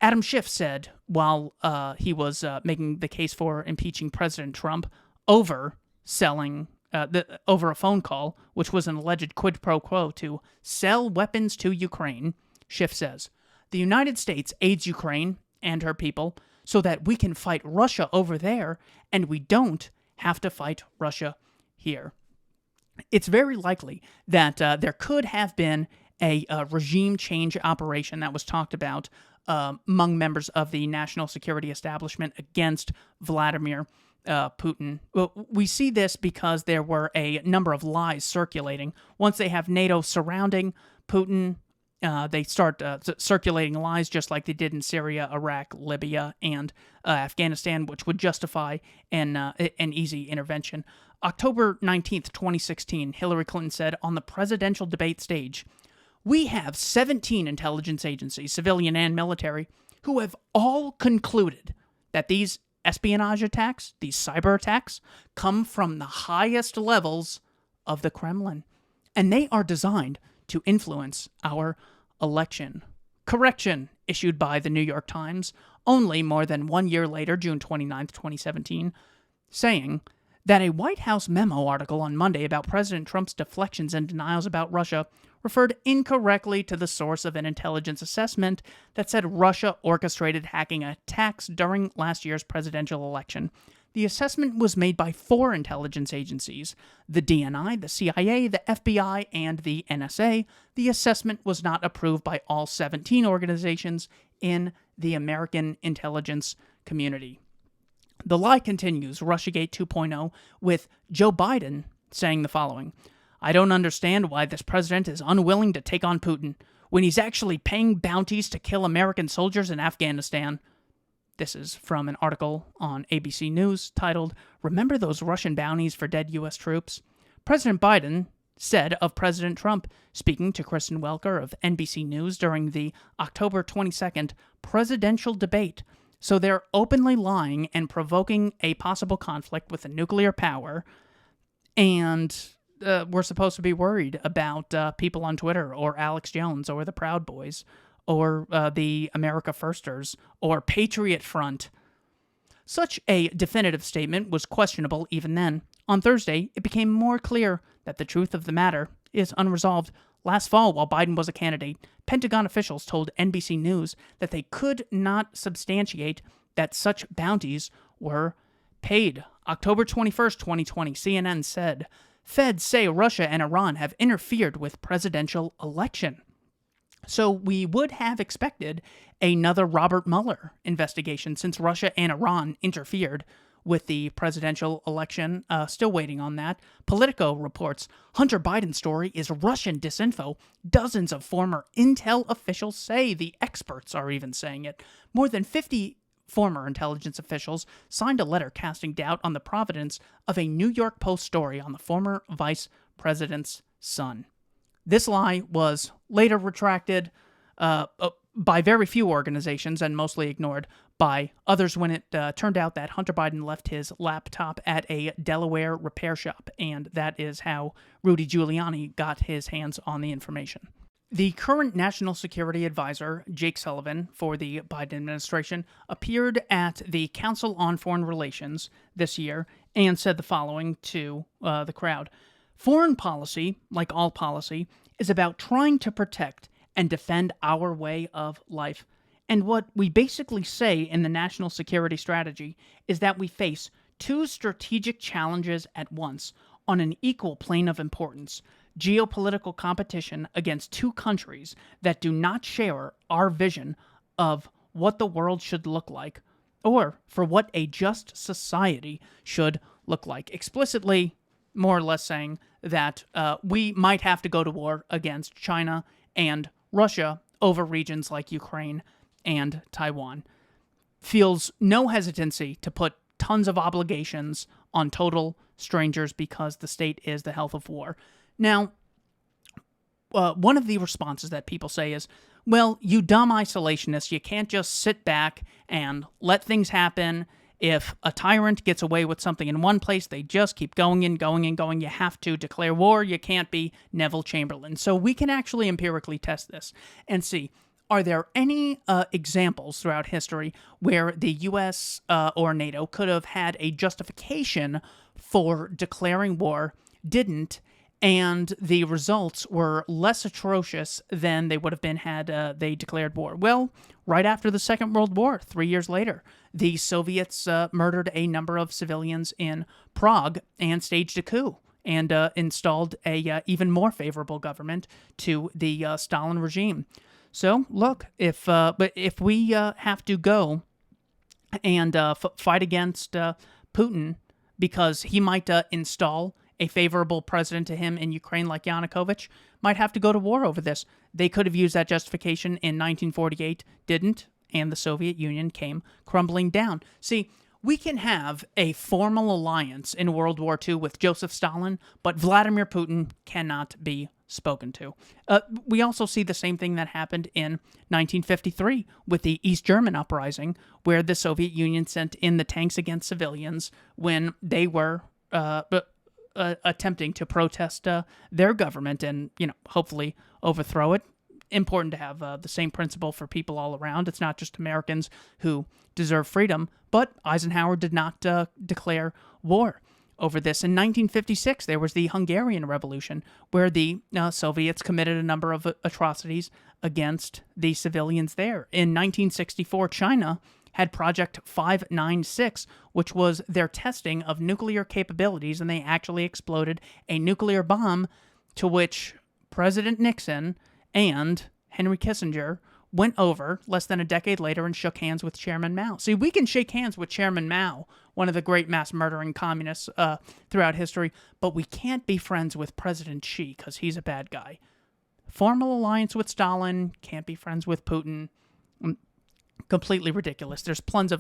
Adam Schiff said while he was making the case for impeaching President Trump over a phone call, which was an alleged quid pro quo to sell weapons to Ukraine, Schiff says, "The United States aids Ukraine and her people so that we can fight Russia over there, and we don't have to fight Russia here." It's very likely that there could have been a regime change operation that was talked about among members of the national security establishment against Vladimir Putin. We see this because there were a number of lies circulating. Once they have NATO surrounding Putin, they start circulating lies just like they did in Syria, Iraq, Libya, and Afghanistan, which would justify an easy intervention. October 19th, 2016, Hillary Clinton said on the presidential debate stage, "We have 17 intelligence agencies, civilian and military, who have all concluded that these espionage attacks, these cyber attacks, come from the highest levels of the Kremlin, and they are designed to influence our election." Correction issued by the New York Times only more than 1 year later, June 29th, 2017, saying that a White House memo article on Monday about President Trump's deflections and denials about Russia referred incorrectly to the source of an intelligence assessment that said Russia orchestrated hacking attacks during last year's presidential election. The assessment was made by 4 intelligence agencies, the DNI, the CIA, the FBI, and the NSA. The assessment was not approved by all 17 organizations in the American intelligence community. The lie continues, Russiagate 2.0, with Joe Biden saying the following: "I don't understand why this president is unwilling to take on Putin when he's actually paying bounties to kill American soldiers in Afghanistan." This is from an article on ABC News titled, "Remember those Russian bounties for dead U.S. troops?" President Biden said of President Trump, speaking to Kristen Welker of NBC News during the October 22nd presidential debate, "So they're openly lying and provoking a possible conflict with a nuclear power, and we're supposed to be worried about people on Twitter or Alex Jones or the Proud Boys or the America Firsters or Patriot Front." Such a definitive statement was questionable even then. On Thursday, it became more clear that the truth of the matter is unresolved. Last fall, while Biden was a candidate, Pentagon officials told NBC News that they could not substantiate that such bounties were paid. October 21st, 2020, CNN said, "Feds say Russia and Iran have interfered with presidential election." So we would have expected another Robert Mueller investigation since Russia and Iran interfered with the presidential election. Still waiting on that. Politico reports Hunter Biden's story is Russian disinfo. Dozens of former intel officials say. The experts are even saying it. More than 50 former intelligence officials signed a letter casting doubt on the provenance of a New York Post story on the former vice president's son. This lie was later retracted by very few organizations and mostly ignored by others when it turned out that Hunter Biden left his laptop at a Delaware repair shop, and that is how Rudy Giuliani got his hands on the information. The current National Security Advisor, Jake Sullivan, for the Biden administration, appeared at the Council on Foreign Relations this year and said the following to the crowd. Foreign policy, like all policy, is about trying to protect and defend our way of life. And what we basically say in the national security strategy is that we face two strategic challenges at once on an equal plane of importance. Geopolitical competition against two countries that do not share our vision of what the world should look like, or for what a just society should look like. Explicitly, more or less saying that we might have to go to war against China and Russia over regions like Ukraine and Taiwan. Feels no hesitancy to put tons of obligations on total strangers because the state is the health of war. Now, one of the responses that people say is, well, you dumb isolationists, you can't just sit back and let things happen. If a tyrant gets away with something in one place, they just keep going and going and going. You have to declare war. You can't be Neville Chamberlain. So we can actually empirically test this and see, are there any examples throughout history where the U.S. Or NATO could have had a justification for declaring war, didn't, and the results were less atrocious than they would have been had they declared war? Well, right after the Second World War, 3 years later, the Soviets murdered a number of civilians in Prague and staged a coup and installed a even more favorable government to the Stalin regime. So, look, if we have to go and fight against Putin because he might install a favorable president to him in Ukraine like Yanukovych, might have to go to war over this. They could have used that justification in 1948, didn't, and the Soviet Union came crumbling down. See, we can have a formal alliance in World War II with Joseph Stalin, but Vladimir Putin cannot be spoken to. We also see the same thing that happened in 1953 with the East German uprising, where the Soviet Union sent in the tanks against civilians when they were attempting to protest their government and, hopefully overthrow it. Important to have the same principle for people all around. It's not just Americans who deserve freedom, but Eisenhower did not declare war over this. In 1956, there was the Hungarian Revolution, where the Soviets committed a number of atrocities against the civilians there. In 1964, China had Project 596, which was their testing of nuclear capabilities, and they actually exploded a nuclear bomb to which President Nixon and Henry Kissinger went over less than a decade later and shook hands with Chairman Mao. See, we can shake hands with Chairman Mao, one of the great mass-murdering communists throughout history, but we can't be friends with President Xi because he's a bad guy. Formal alliance with Stalin, can't be friends with Putin. Completely ridiculous. There's plenty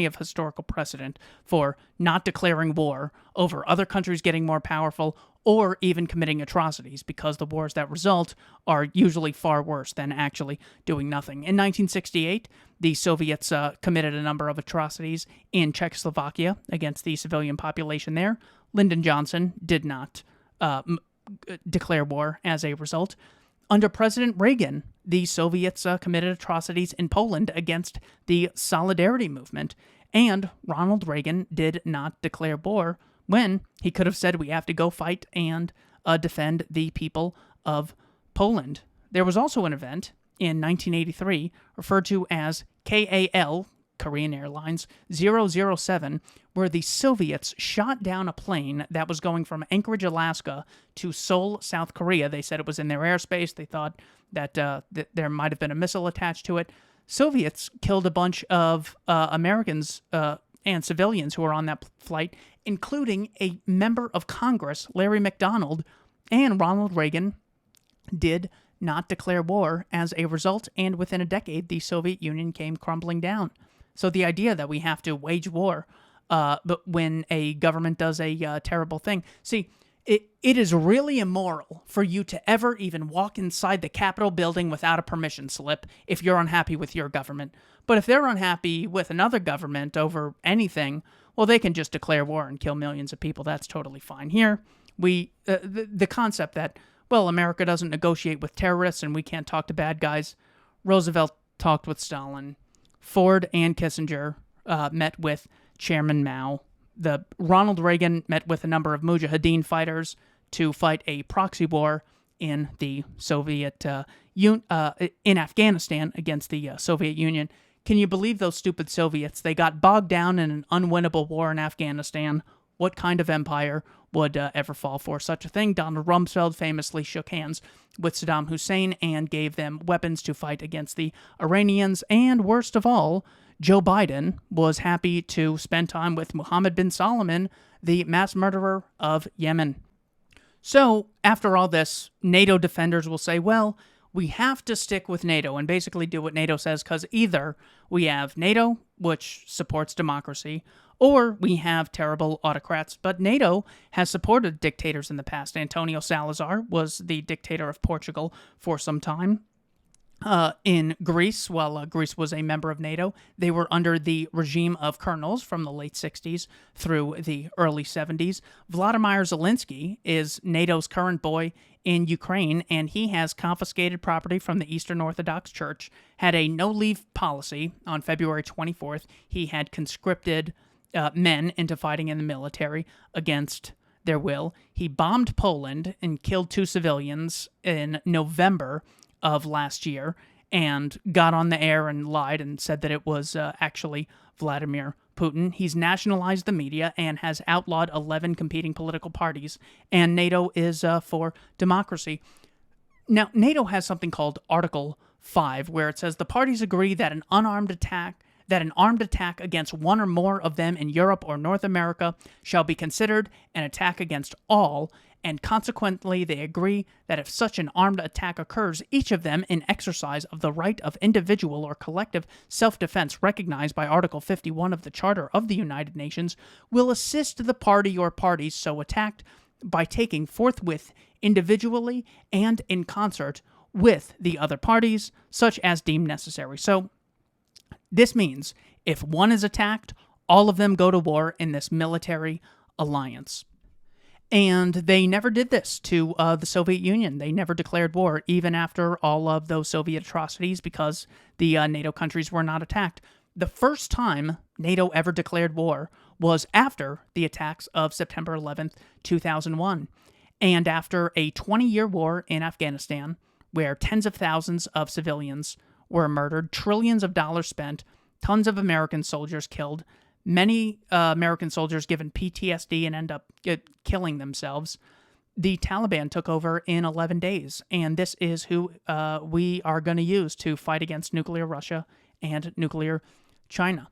of historical precedent for not declaring war over other countries getting more powerful or even committing atrocities, because the wars that result are usually far worse than actually doing nothing. In 1968, the Soviets committed a number of atrocities in Czechoslovakia against the civilian population there. Lyndon Johnson did not declare war as a result. Under President Reagan, the Soviets committed atrocities in Poland against the Solidarity movement, and Ronald Reagan did not declare war when he could have said we have to go fight and defend the people of Poland. There was also an event in 1983 referred to as KAL, Korean Airlines 007, where the Soviets shot down a plane that was going from Anchorage, Alaska to Seoul, South Korea. They said it was in their airspace. They thought that there might have been a missile attached to it. Soviets killed a bunch of Americans and civilians who were on that flight, including a member of Congress, Larry McDonald, and Ronald Reagan did not declare war as a result, and within a decade, the Soviet Union came crumbling down. So the idea that we have to wage war but when a government does a terrible thing. See, it is really immoral for you to ever even walk inside the Capitol building without a permission slip if you're unhappy with your government. But if they're unhappy with another government over anything, well, they can just declare war and kill millions of people. That's totally fine. Here, the concept that, well, America doesn't negotiate with terrorists and we can't talk to bad guys. Roosevelt talked with Stalin. Ford and Kissinger met with Chairman Mao. Ronald Reagan met with a number of Mujahideen fighters to fight a proxy war in the in Afghanistan against the Soviet Union. Can you believe those stupid Soviets? They got bogged down in an unwinnable war in Afghanistan. What kind of empire would ever fall for such a thing? Donald Rumsfeld famously shook hands with Saddam Hussein and gave them weapons to fight against the Iranians. And worst of all, Joe Biden was happy to spend time with Mohammed bin Salman, the mass murderer of Yemen. So, after all this, NATO defenders will say, well, we have to stick with NATO and basically do what NATO says, because either we have NATO, which supports democracy, or we have terrible autocrats. But NATO has supported dictators in the past. Antonio Salazar was the dictator of Portugal for some time. In Greece, while Greece was a member of NATO, they were under the regime of colonels from the late 60s through the early 70s. Vladimir Zelensky is NATO's current boy in Ukraine, and he has confiscated property from the Eastern Orthodox Church, had a no-leave policy. On February 24th, he had conscripted men into fighting in the military against their will. He bombed Poland and killed 2 civilians in November of last year, and got on the air and lied and said that it was actually Vladimir Putin. He's nationalized the media and has outlawed 11 competing political parties, and NATO is for democracy. Now, NATO has something called Article 5, where it says the parties agree that an armed attack against one or more of them in Europe or North America shall be considered an attack against all, and consequently they agree that if such an armed attack occurs, each of them, in exercise of the right of individual or collective self-defense recognized by Article 51 of the Charter of the United Nations, will assist the party or parties so attacked by taking forthwith, individually and in concert with the other parties, such as deemed necessary. So, this means if one is attacked, all of them go to war in this military alliance. And they never did this to the Soviet Union. They never declared war, even after all of those Soviet atrocities, because the NATO countries were not attacked. The first time NATO ever declared war was after the attacks of September 11th, 2001, and after a 20-year war in Afghanistan, where tens of thousands of civilians were murdered, trillions of dollars spent, tons of American soldiers killed, many American soldiers given PTSD and end up killing themselves. The Taliban took over in 11 days, and this is who we are going to use to fight against nuclear Russia and nuclear China.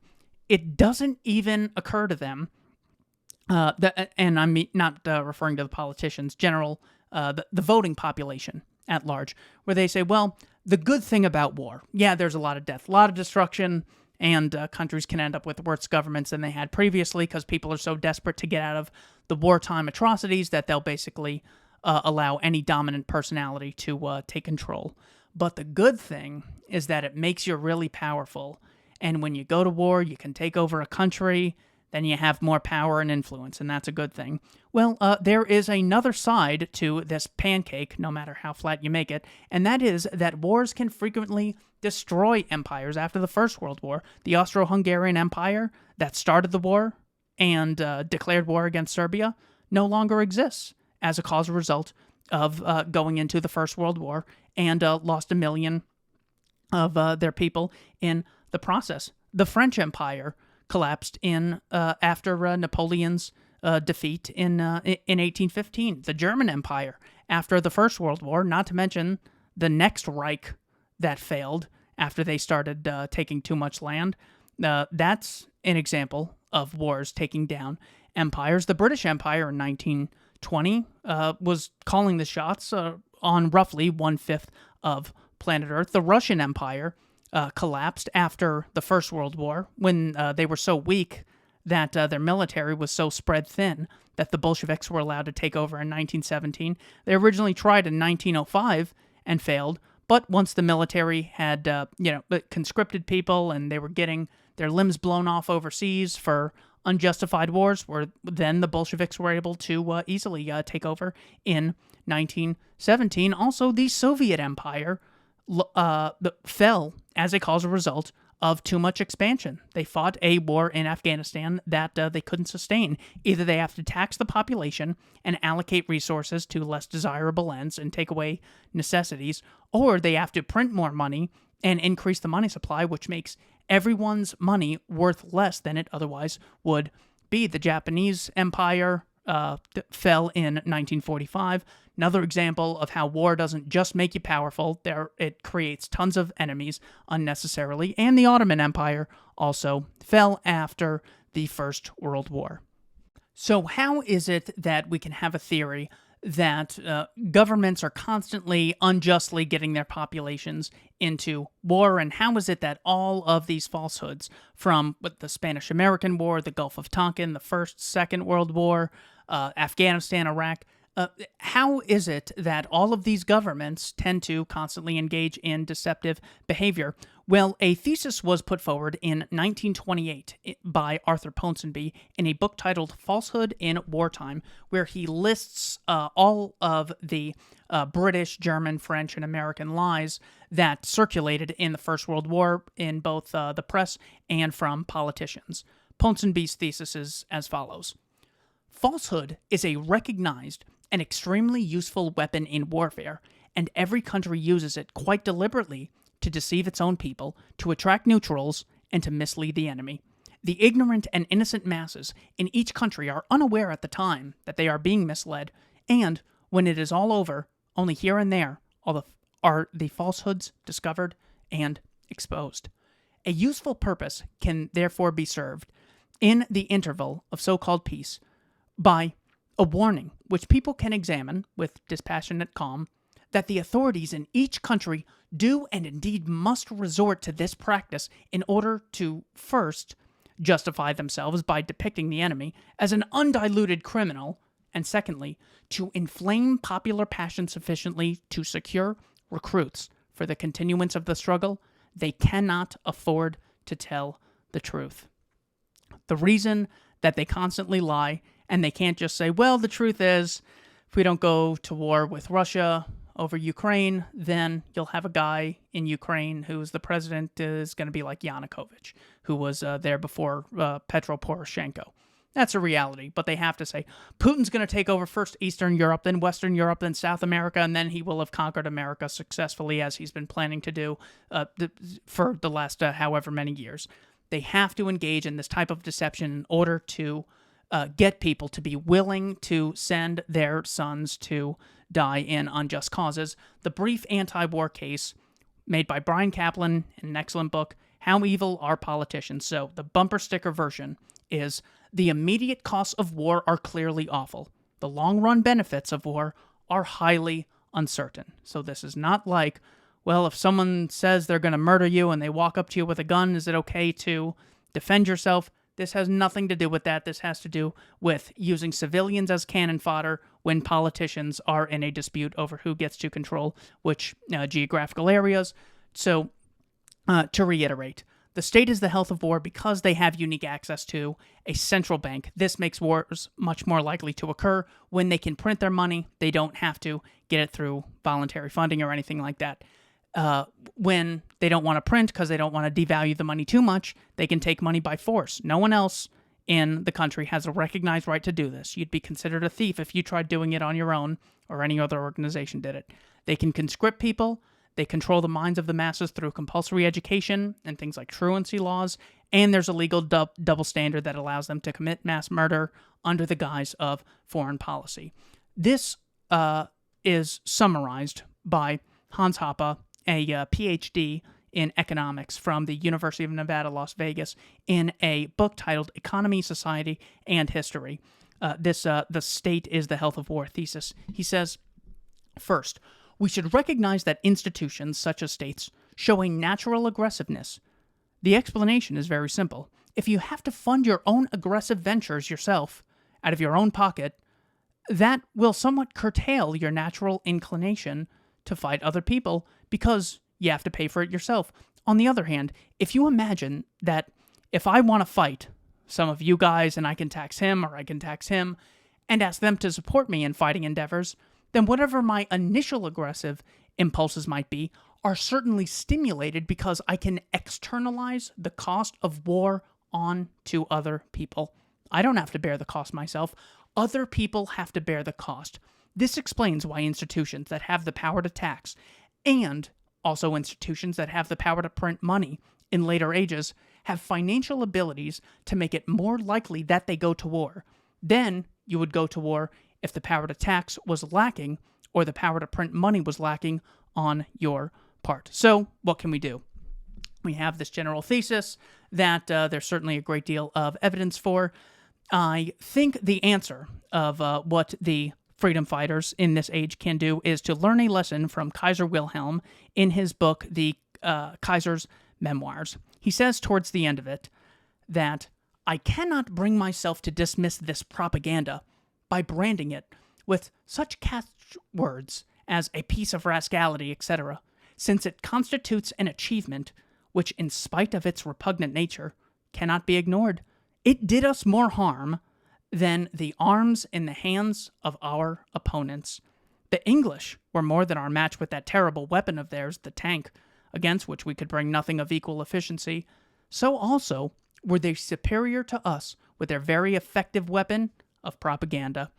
It doesn't even occur to them, and I'm not referring to the politicians, the voting population at large, where they say, well, the good thing about war, yeah, there's a lot of death, a lot of destruction, and countries can end up with worse governments than they had previously because people are so desperate to get out of the wartime atrocities that they'll basically allow any dominant personality to take control. But the good thing is that it makes you really powerful, and when you go to war, you can take over a country, then you have more power and influence, and that's a good thing. Well, there is another side to this pancake, no matter how flat you make it, and that is that wars can frequently destroy empires. After the First World War, the Austro-Hungarian Empire that started the war and declared war against Serbia no longer exists as a causal result of going into the First World War and lost 1 million of their people in the process. The French Empire collapsed after Napoleon's defeat in 1815. The German Empire after the First World War, not to mention the next Reich that failed after they started taking too much land. That's an example of wars taking down empires. The British Empire in 1920 was calling the shots on roughly 1/5 of planet Earth. The Russian Empire collapsed after the First World War when they were so weak that their military was so spread thin that the Bolsheviks were allowed to take over in 1917. They originally tried in 1905 and failed, but once the military had conscripted people and they were getting their limbs blown off overseas for unjustified wars, where then the Bolsheviks were able to easily take over in 1917. Also, the Soviet Empire fell as a causal result of too much expansion. They fought a war in Afghanistan that they couldn't sustain. Either they have to tax the population and allocate resources to less desirable ends and take away necessities, or they have to print more money and increase the money supply, which makes everyone's money worth less than it otherwise would be. The Japanese Empire fell in 1945. Another example of how war doesn't just make you powerful, it creates tons of enemies unnecessarily. And the Ottoman Empire also fell after the First World War. So how is it that we can have a theory that governments are constantly unjustly getting their populations into war, and how is it that all of these falsehoods from the Spanish-American War, the Gulf of Tonkin, the First, Second World War, Afghanistan, Iraq, how is it that all of these governments tend to constantly engage in deceptive behavior? Well, a thesis was put forward in 1928 by Arthur Ponsonby in a book titled Falsehood in Wartime, where he lists all of the British, German, French, and American lies that circulated in the First World War in both the press and from politicians. Ponsonby's thesis is as follows. Falsehood is a recognized and extremely useful weapon in warfare, and every country uses it quite deliberately to deceive its own people, to attract neutrals, and to mislead the enemy. The ignorant and innocent masses in each country are unaware at the time that they are being misled, and when it is all over, only here and there are the falsehoods discovered and exposed. A useful purpose can therefore be served in the interval of so-called peace by a warning, which people can examine with dispassionate calm, that the authorities in each country do and indeed must resort to this practice in order to first justify themselves by depicting the enemy as an undiluted criminal, and secondly, to inflame popular passion sufficiently to secure recruits for the continuance of the struggle. They cannot afford to tell the truth. The reason that they constantly lie, and they can't just say, well, the truth is, if we don't go to war with Russia over Ukraine, then you'll have a guy in Ukraine who's the president is going to be like Yanukovych, who was there before Petro Poroshenko. That's a reality, but they have to say, Putin's going to take over first Eastern Europe, then Western Europe, then South America, and then he will have conquered America successfully, as he's been planning to do for the last however many years. They have to engage in this type of deception in order to get people to be willing to send their sons to die in unjust causes. The brief anti-war case made by Brian Kaplan in an excellent book, How Evil Are Politicians? So the bumper sticker version is, the immediate costs of war are clearly awful. The long-run benefits of war are highly uncertain. So this is not like, well, if someone says they're going to murder you and they walk up to you with a gun, is it okay to defend yourself? This has nothing to do with that. This has to do with using civilians as cannon fodder when politicians are in a dispute over who gets to control which geographical areas. So, to reiterate, the state is the health of war because they have unique access to a central bank. This makes wars much more likely to occur when they can print their money. They don't have to get it through voluntary funding or anything like that. When they don't want to print because they don't want to devalue the money too much, they can take money by force. No one else in the country has a recognized right to do this. You'd be considered a thief if you tried doing it on your own or any other organization did it. They can conscript people. They control the minds of the masses through compulsory education and things like truancy laws. And there's a legal double standard that allows them to commit mass murder under the guise of foreign policy. This is summarized by Hans Hoppe, a PhD in economics from the University of Nevada, Las Vegas, in a book titled Economy, Society, and History. The state is the health of war thesis. He says, first, we should recognize that institutions, such as states, show a natural aggressiveness. The explanation is very simple. If you have to fund your own aggressive ventures yourself, out of your own pocket, that will somewhat curtail your natural inclination to fight other people because you have to pay for it yourself. On the other hand, if you imagine that if I want to fight some of you guys and I can tax him or I can tax him and ask them to support me in fighting endeavors, then whatever my initial aggressive impulses might be are certainly stimulated because I can externalize the cost of war on to other people. I don't have to bear the cost myself. Other people have to bear the cost. This explains why institutions that have the power to tax, and also institutions that have the power to print money in later ages, have financial abilities to make it more likely that they go to war. Then you would go to war if the power to tax was lacking or the power to print money was lacking on your part. So what can we do? We have this general thesis that there's certainly a great deal of evidence for. I think the answer of what the freedom fighters in this age can do is to learn a lesson from Kaiser Wilhelm in his book, The Kaiser's Memoirs. He says towards the end of it that I cannot bring myself to dismiss this propaganda by branding it with such catchwords as a piece of rascality, etc., since it constitutes an achievement which, in spite of its repugnant nature, cannot be ignored. It did us more harm than the arms in the hands of our opponents. The English were more than our match with that terrible weapon of theirs, the tank, against which we could bring nothing of equal efficiency. So also were they superior to us with their very effective weapon of propaganda.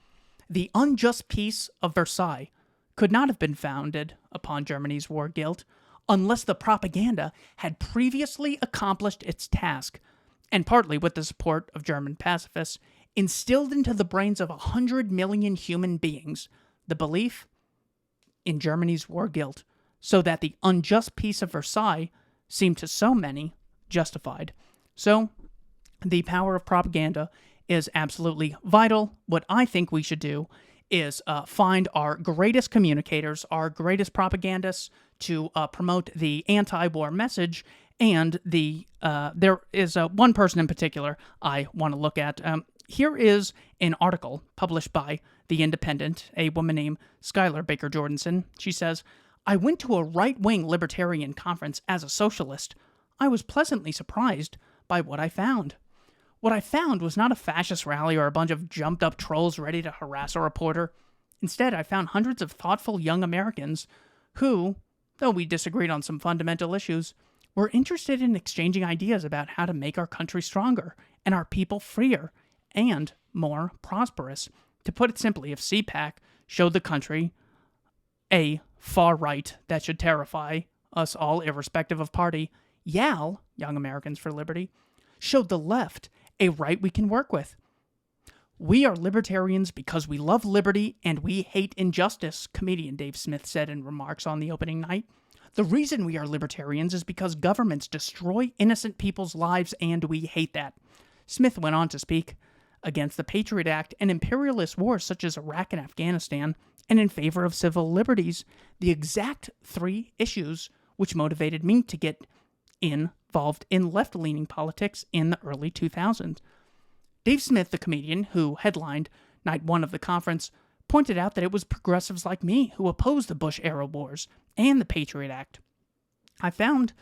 The unjust peace of Versailles could not have been founded upon Germany's war guilt unless the propaganda had previously accomplished its task, and partly with the support of German pacifists, instilled into the brains of 100 million human beings the belief in Germany's war guilt, so that the unjust peace of Versailles seemed to so many justified. So, the power of propaganda is absolutely vital. What I think we should do is find our greatest communicators, our greatest propagandists to promote the anti-war message. And there is one person in particular I want to look at. Here is an article published by The Independent, a woman named Skylar Baker Jordanson. She says, I went to a right-wing libertarian conference as a socialist. I was pleasantly surprised by what I found. What I found was not a fascist rally or a bunch of jumped-up trolls ready to harass a reporter. Instead, I found hundreds of thoughtful young Americans who, though we disagreed on some fundamental issues, were interested in exchanging ideas about how to make our country stronger and our people freer and more prosperous. To put it simply, if CPAC showed the country a far right that should terrify us all irrespective of party, YAL, Young Americans for Liberty, showed the left a right we can work with. We are libertarians because we love liberty and we hate injustice, comedian Dave Smith said in remarks on the opening night. The reason we are libertarians is because governments destroy innocent people's lives and we hate that. Smith went on to speak against the Patriot Act and imperialist wars such as Iraq and Afghanistan, and in favor of civil liberties, the exact three issues which motivated me to get involved in left-leaning politics in the early 2000s. Dave Smith, the comedian who headlined Night 1 of the conference, pointed out that it was progressives like me who opposed the Bush-era wars and the Patriot Act. I found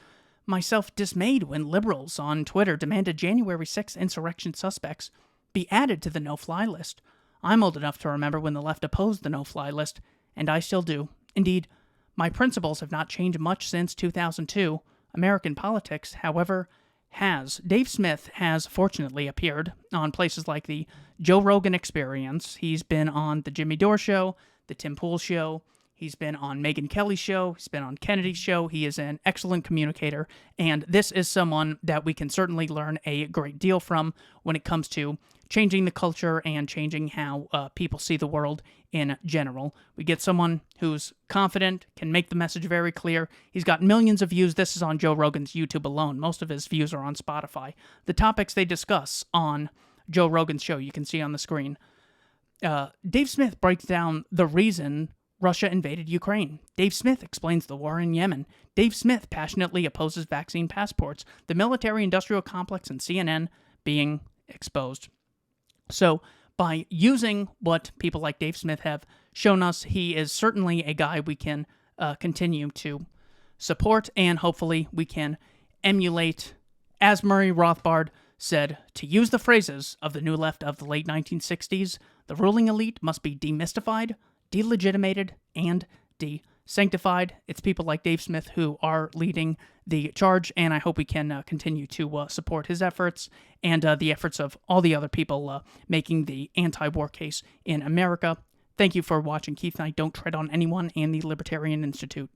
myself dismayed when liberals on Twitter demanded January 6th insurrection suspects be added to the no-fly list. I'm old enough to remember when the left opposed the no-fly list, and I still do. Indeed, my principles have not changed much since 2002. American politics, however, has. Dave Smith has fortunately appeared on places like the Joe Rogan Experience. He's been on the Jimmy Dore Show, the Tim Pool Show. He's been on Megyn Kelly's show. He's been on Kennedy's show. He is an excellent communicator, and this is someone that we can certainly learn a great deal from when it comes to changing the culture and changing how people see the world in general. We get someone who's confident, can make the message very clear. He's got millions of views. This is on Joe Rogan's YouTube alone. Most of his views are on Spotify. The topics they discuss on Joe Rogan's show, you can see on the screen. Dave Smith breaks down the reason Russia invaded Ukraine. Dave Smith explains the war in Yemen. Dave Smith passionately opposes vaccine passports, the military-industrial complex, and CNN being exposed. So, by using what people like Dave Smith have shown us, he is certainly a guy we can continue to support, and hopefully we can emulate, as Murray Rothbard said, to use the phrases of the New Left of the late 1960s, the ruling elite must be demystified, delegitimated, and de-sanctified. It's people like Dave Smith who are leading the charge, and I hope we can continue to support his efforts and the efforts of all the other people making the anti-war case in America. Thank you for watching Keith Knight Don't Tread on Anyone and the Libertarian Institute.